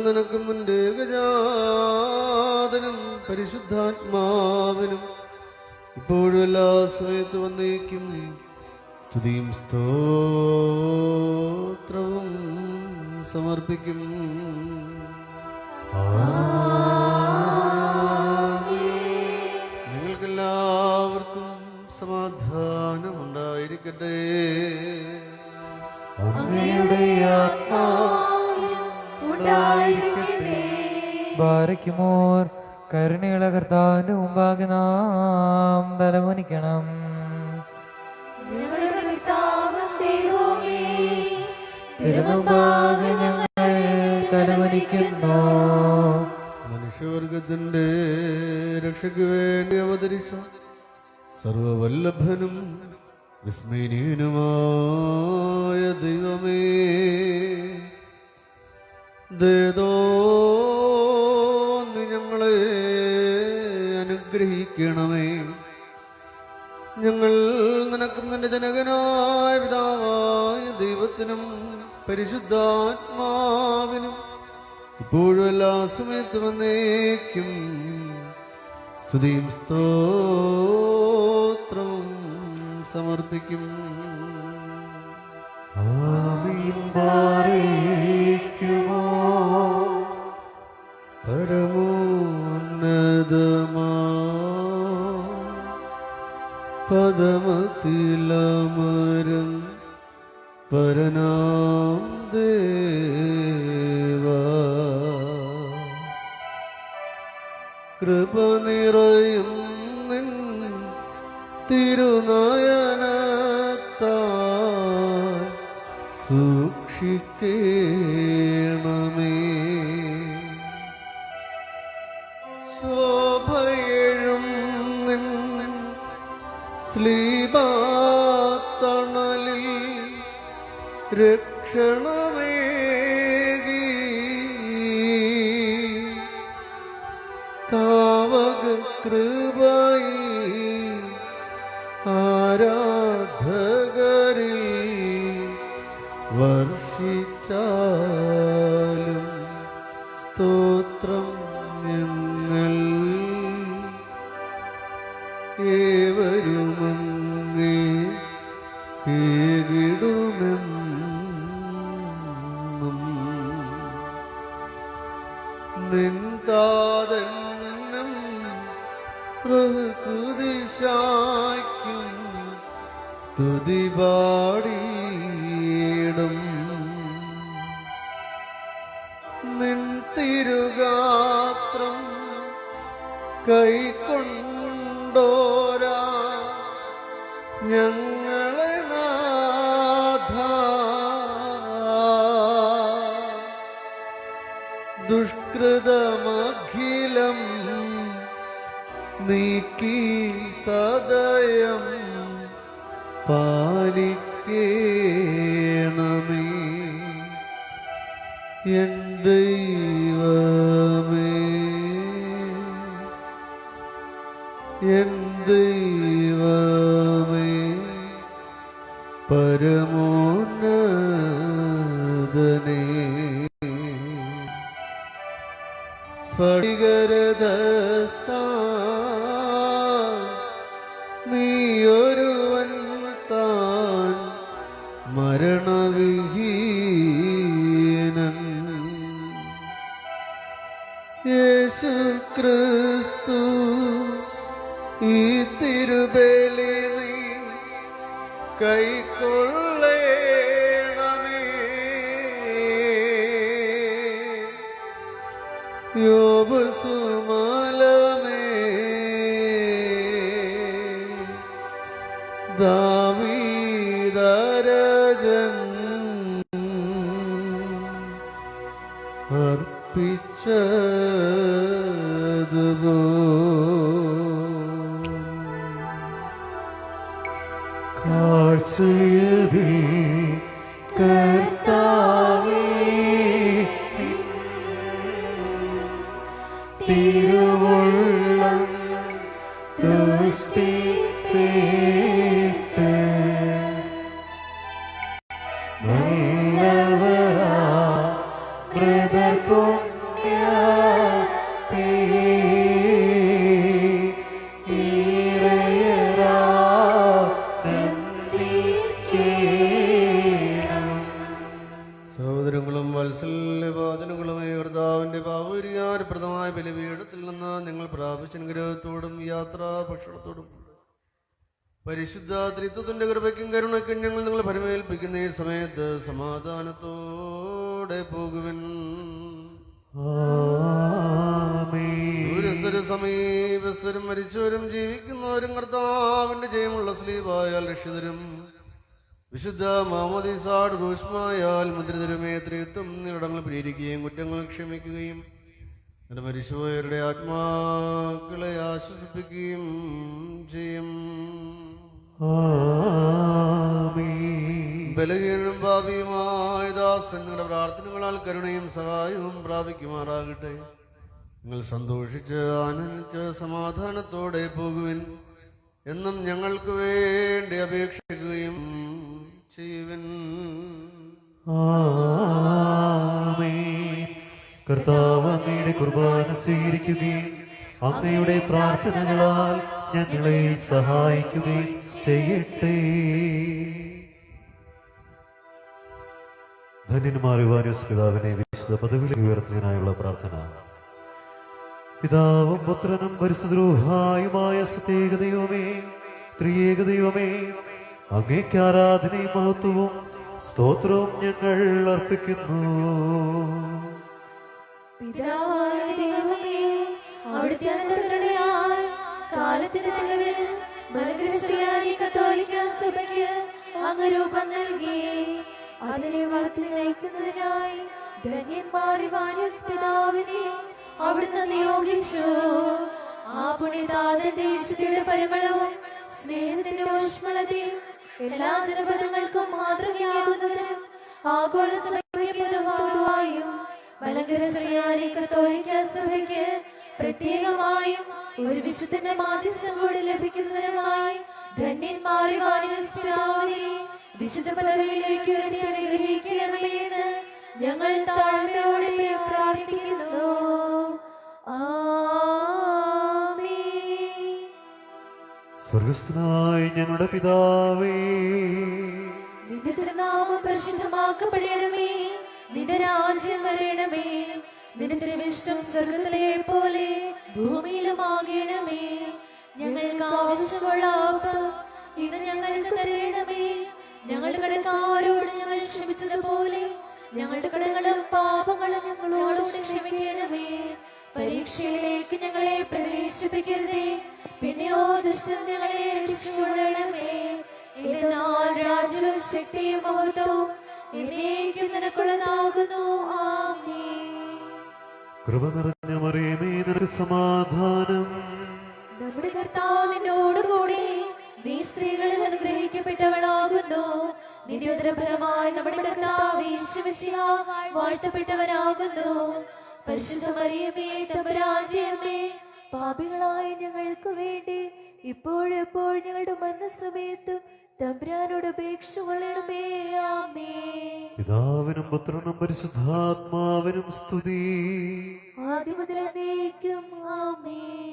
നിനക്കും നിന്റെ ഏകജാതനും പരിശുദ്ധാത്മാവിനും ഇപ്പോഴും എല്ലാ സമയത്ത് വന്നേക്കും സ്തുതിയും സ്തോത്രവും സമർപ്പിക്കും. നിങ്ങൾക്കെല്ലാവർക്കും സമാധാനം ഉണ്ടായിരിക്കട്ടെ. അങ്ങയുടെ ആത്മാവിലും ഉണ്ടായിരിക്കട്ടെ. ബാരക്കുമോർ കരുണയുള്ള കർത്താവിന്റെ മുമ്പാകെ നാം തലകുനിക്കണം. ഞങ്ങളുടെ പിതാവും ദൈവമേ, തിരുമുമ്പാകെ ഞങ്ങൾ തലകുനിക്കുന്നു. മനുഷ്യവർഗത്തിന്റെ രക്ഷയ്ക്ക് വേണ്ടി അവതരിച്ച സർവവല്ലഭനും വിസ്മയനീയനുമായ ദൈവമേ, ദയതോന്നി ഞങ്ങളെ അനുഗ്രഹിക്കണമേ. ഞങ്ങൾ നിനക്കും നിന്റെ ജനകനായ പിതാവായ ദൈവത്തിനും പരിശുദ്ധാത്മാവിനും ഇപ്പോഴും എല്ലാ സമയത്തും വന്നേക്കും സ്തുതിയും സ്തോത്രവും സമർപ്പിക്കും. ആമീൻ. ബാരേക്കുമോ പരമോന്നതമാ പദമത്തിലമരും പരനാം ദേവ, കൃപ നിറയും നിൻ തിരുനയനത്താൽ സൂക്ഷിക്കണമേ. ശോഭയെഴും നിൻ ശ്ലീബാത്തണലിൽ രക്ഷണമേകി താവക കൃപയി ആരാധകരിൽ വർഷിച്ചാലും സ്തോത്രം ഞങ്ങൾ ഏവരുമങ്ങേ കേകിടുമെന്നും നിൻതാതന്നം പ്രകൃതിശ മിശിഹായ്ക്കും സ്തുതി പാടിയിടും. നിൻ തിരുഗാത്രം കൈക്കൊണ്ടോരാ ഞങ്ങളെ നാഥ, ദുഷ്കൃതമഖിലം നീക്കി സദയം പാലിക്കേണമേ. എൻ ദൈവമേ, എൻ ദൈവമേ, പരമോന്നതനേ. സ്ഫടികരഥസ്ഥ നീയൊരുവൻ താൻ മരണവിഹീനൻ. യേശു ക്രിസ്തു ഈ തിരുബലി നീ കൈക്കൊള്ളേണമേ. യോബ് സുമലമേ, ദാവീദരജൻ അർപ്പിച്ചതുപോ കാഴ്ചയതിൽ കർത്താവേ തിരുവുള്ളം തുഷ്ടിപ്പേട്ട് നല്ലവരാ ബ്രദർ പുണ്യത്തെ ഈരയരാ സഹോദരങ്ങളും വത്സല്യവാചനങ്ങളുമായ കർത്താവിന്റെ പാപപരിഹാരപ്രദമായ ബലിപീഠത്തിൽ നിന്ന് നിങ്ങൾ പ്രാപിച്ച അനുഗ്രഹത്തോടും യാത്രാ ഭക്ഷണത്തോടും പരിശുദ്ധ ത്രിത്വത്തിന്റെ കൃപയ്ക്കും കരുണയ്ക്കും ഞങ്ങൾ നിങ്ങളെ പരിമേൽപ്പിക്കുന്ന ഈ സമയത്ത് സമാധാനത്തോടെ പോകുവിൻ. ദൂരസ്ഥരും സമീപസ്ഥരും മരിച്ചവരും ജീവിക്കുന്നവരും കർത്താവിന്റെ ജയമുള്ള സ്ലീവായാൽ രക്ഷിതരും വിശുദ്ധ മാമോദീസാട് റൂഷ്മായാൽ മുദ്രിതരുമേ ത്രിത്വം നിരടങ്ങൾ പരിഹരിക്കുകയും കുറ്റങ്ങൾ ക്ഷമിക്കുകയും എന്റെ മരിച്ചുപോയവരുടെ ആത്മാക്കളെ ആശ്വസിപ്പിക്കുകയും ചെയ്യും. ബലഹീനനും ഭാവിയുമായ ദാസൻ നിങ്ങളുടെ പ്രാർത്ഥനകളാൽ കരുണയും സഹായവും പ്രാപിക്കുമാറാകട്ടെ. നിങ്ങൾ സന്തോഷിച്ച് ആനന്ദിച്ച് സമാധാനത്തോടെ പോകുവിൻ. എന്നും ഞങ്ങൾക്ക് വേണ്ടി അപേക്ഷിക്കുകയും ചെയ്യുവിൻ. കർത്താവ് അങ്ങയുടെ കുർബാന സ്വീകരിക്കുകയും അങ്ങയുടെ പ്രാർത്ഥനകളാൽ ഞങ്ങളെ സഹായിക്കുകയും ചെയ്യട്ടെ. ധന്യന്മാരുവാനും പിതാവിനെ വിശുദ്ധ പദവിയിൽ ഉയർത്തുന്നതിനായുള്ള പ്രാർത്ഥന. പിതാവും പുത്രനും പരിശുദ്ധരൂഹായുമായ സത്യേക ദൈവമേ, ത്രിയേക ദൈവമേ, അങ്ങേക്ക് ആരാധനയും മഹത്വവും സ്തോത്രവും ഞങ്ങൾ അർപ്പിക്കുന്നു. പിതാവായ ദൈവമേ, അവിടുത്തെ അനന്തകരുണയാൽ കാലത്തിന്റെ തികവിൽ മലങ്കരശ്രീയാനി കത്തോലിക്ക സഭയ്ക്ക് അങ്ങ് രൂപം നൽകി അതിനെ വളർത്തി നയിക്കുന്നതിനായി ധന്യന്മാരിവാനിസ് പിതാവിനെ അവിടുന്ന് നിയോഗിച്ചു. ആ പുണ്യദാതന്റെ വിശുദ്ധിയുടെ പരിമളവും സ്നേഹത്തിന്റെ ഊഷ്മളതയും എല്ലാ ജനപദങ്ങൾക്കും മാതൃകയാകുന്നതിനും ആഗോള സഭയ്ക്ക് പൊതുവായും മലങ്കര ശ്രീയാനി കത്തോലിക്ക സഭയ്ക്ക് പ്രത്യേകമായും ഒരു വിശുദ്ധന്റെ മാധ്യസ്ഥം കൂടി ലഭിക്കുന്നതിനുമായി ധന്യന്മാരിവാനിസ് പിതാവിനെ വിശുദ്ധ പദവിയിലേക്ക് ഉയർത്തി അനുഗ്രഹിക്കണമേ എന്ന് ഞങ്ങൾ താഴ്മയോടെ പ്രാർത്ഥിക്കുന്നു. ആമേൻ. സ്വർഗസ്ഥനായ ഞങ്ങളുടെ പിതാവേ, നിന്റെ തിരുനാമം പരിശുദ്ധമാക്കപ്പെടണമേ. നിന്റെ രാജ്യം വരണമേ. നിന്റെ തിരുവിഷ്ടം സ്വർഗത്തിലെ പോലെ ഭൂമിയിലും ആകണമേ. ഞങ്ങൾക്ക് ആവശ്യമുള്ള അപ്പം ഇന്ന് ഞങ്ങൾക്ക് തരണമേ. ഞങ്ങളുടെ കടക്കാരോട് ഞങ്ങൾ ക്ഷമിച്ചതുപോലെ ഞങ്ങളുടെ കടങ്ങളും പാപങ്ങളും ഞങ്ങളോട് ക്ഷമിക്കണമേ. പരീക്ഷയിലേക്ക് ഞങ്ങളെ പ്രവേശിപ്പിക്കരുതേ, പിന്നെയോ ദുഷ്ടൻ ഞങ്ങളെ രക്ഷിച്ചുകൊള്ളണമേ. എന്നാൽ രാജ്യവും ശക്തിയും മഹത്വവും എന്നേക്കും നിനക്കുള്ളതാകുന്നു. ആമേൻ. കൃപ നിറഞ്ഞ മറിയമേ, നിനക്ക് സമാധാനം. നമ്മുടെ കർത്താവ് നിന്നോടുകൂടി, നീ സ്ത്രീകളിൽ അനുഗ്രഹിക്കപ്പെട്ടവളാകുന്നു. നിന്റെ ഉദരഫലമായി നമ്മുടെ കർത്താവ് യേശു മിശിഹാ വാഴ്ത്തപ്പെട്ടവനാകുന്നു. പരിശുദ്ധ മറിയമേ, തമ്പുരാന്റെ അമ്മേ, പാപികളായ ഞങ്ങൾക്ക് വേണ്ടി ഇപ്പോഴെപ്പോഴും ഞങ്ങളുടെ മരണസമയത്തും തമ്പുരാനോട് അപേക്ഷ കൊള്ളണമേ. ആമേൻ. പിതാവിനും പുത്രനും പരിശുദ്ധാത്മാവിനും സ്തുതി. ആദ്യം മുതൽ എന്നേക്കും. ആമേൻ.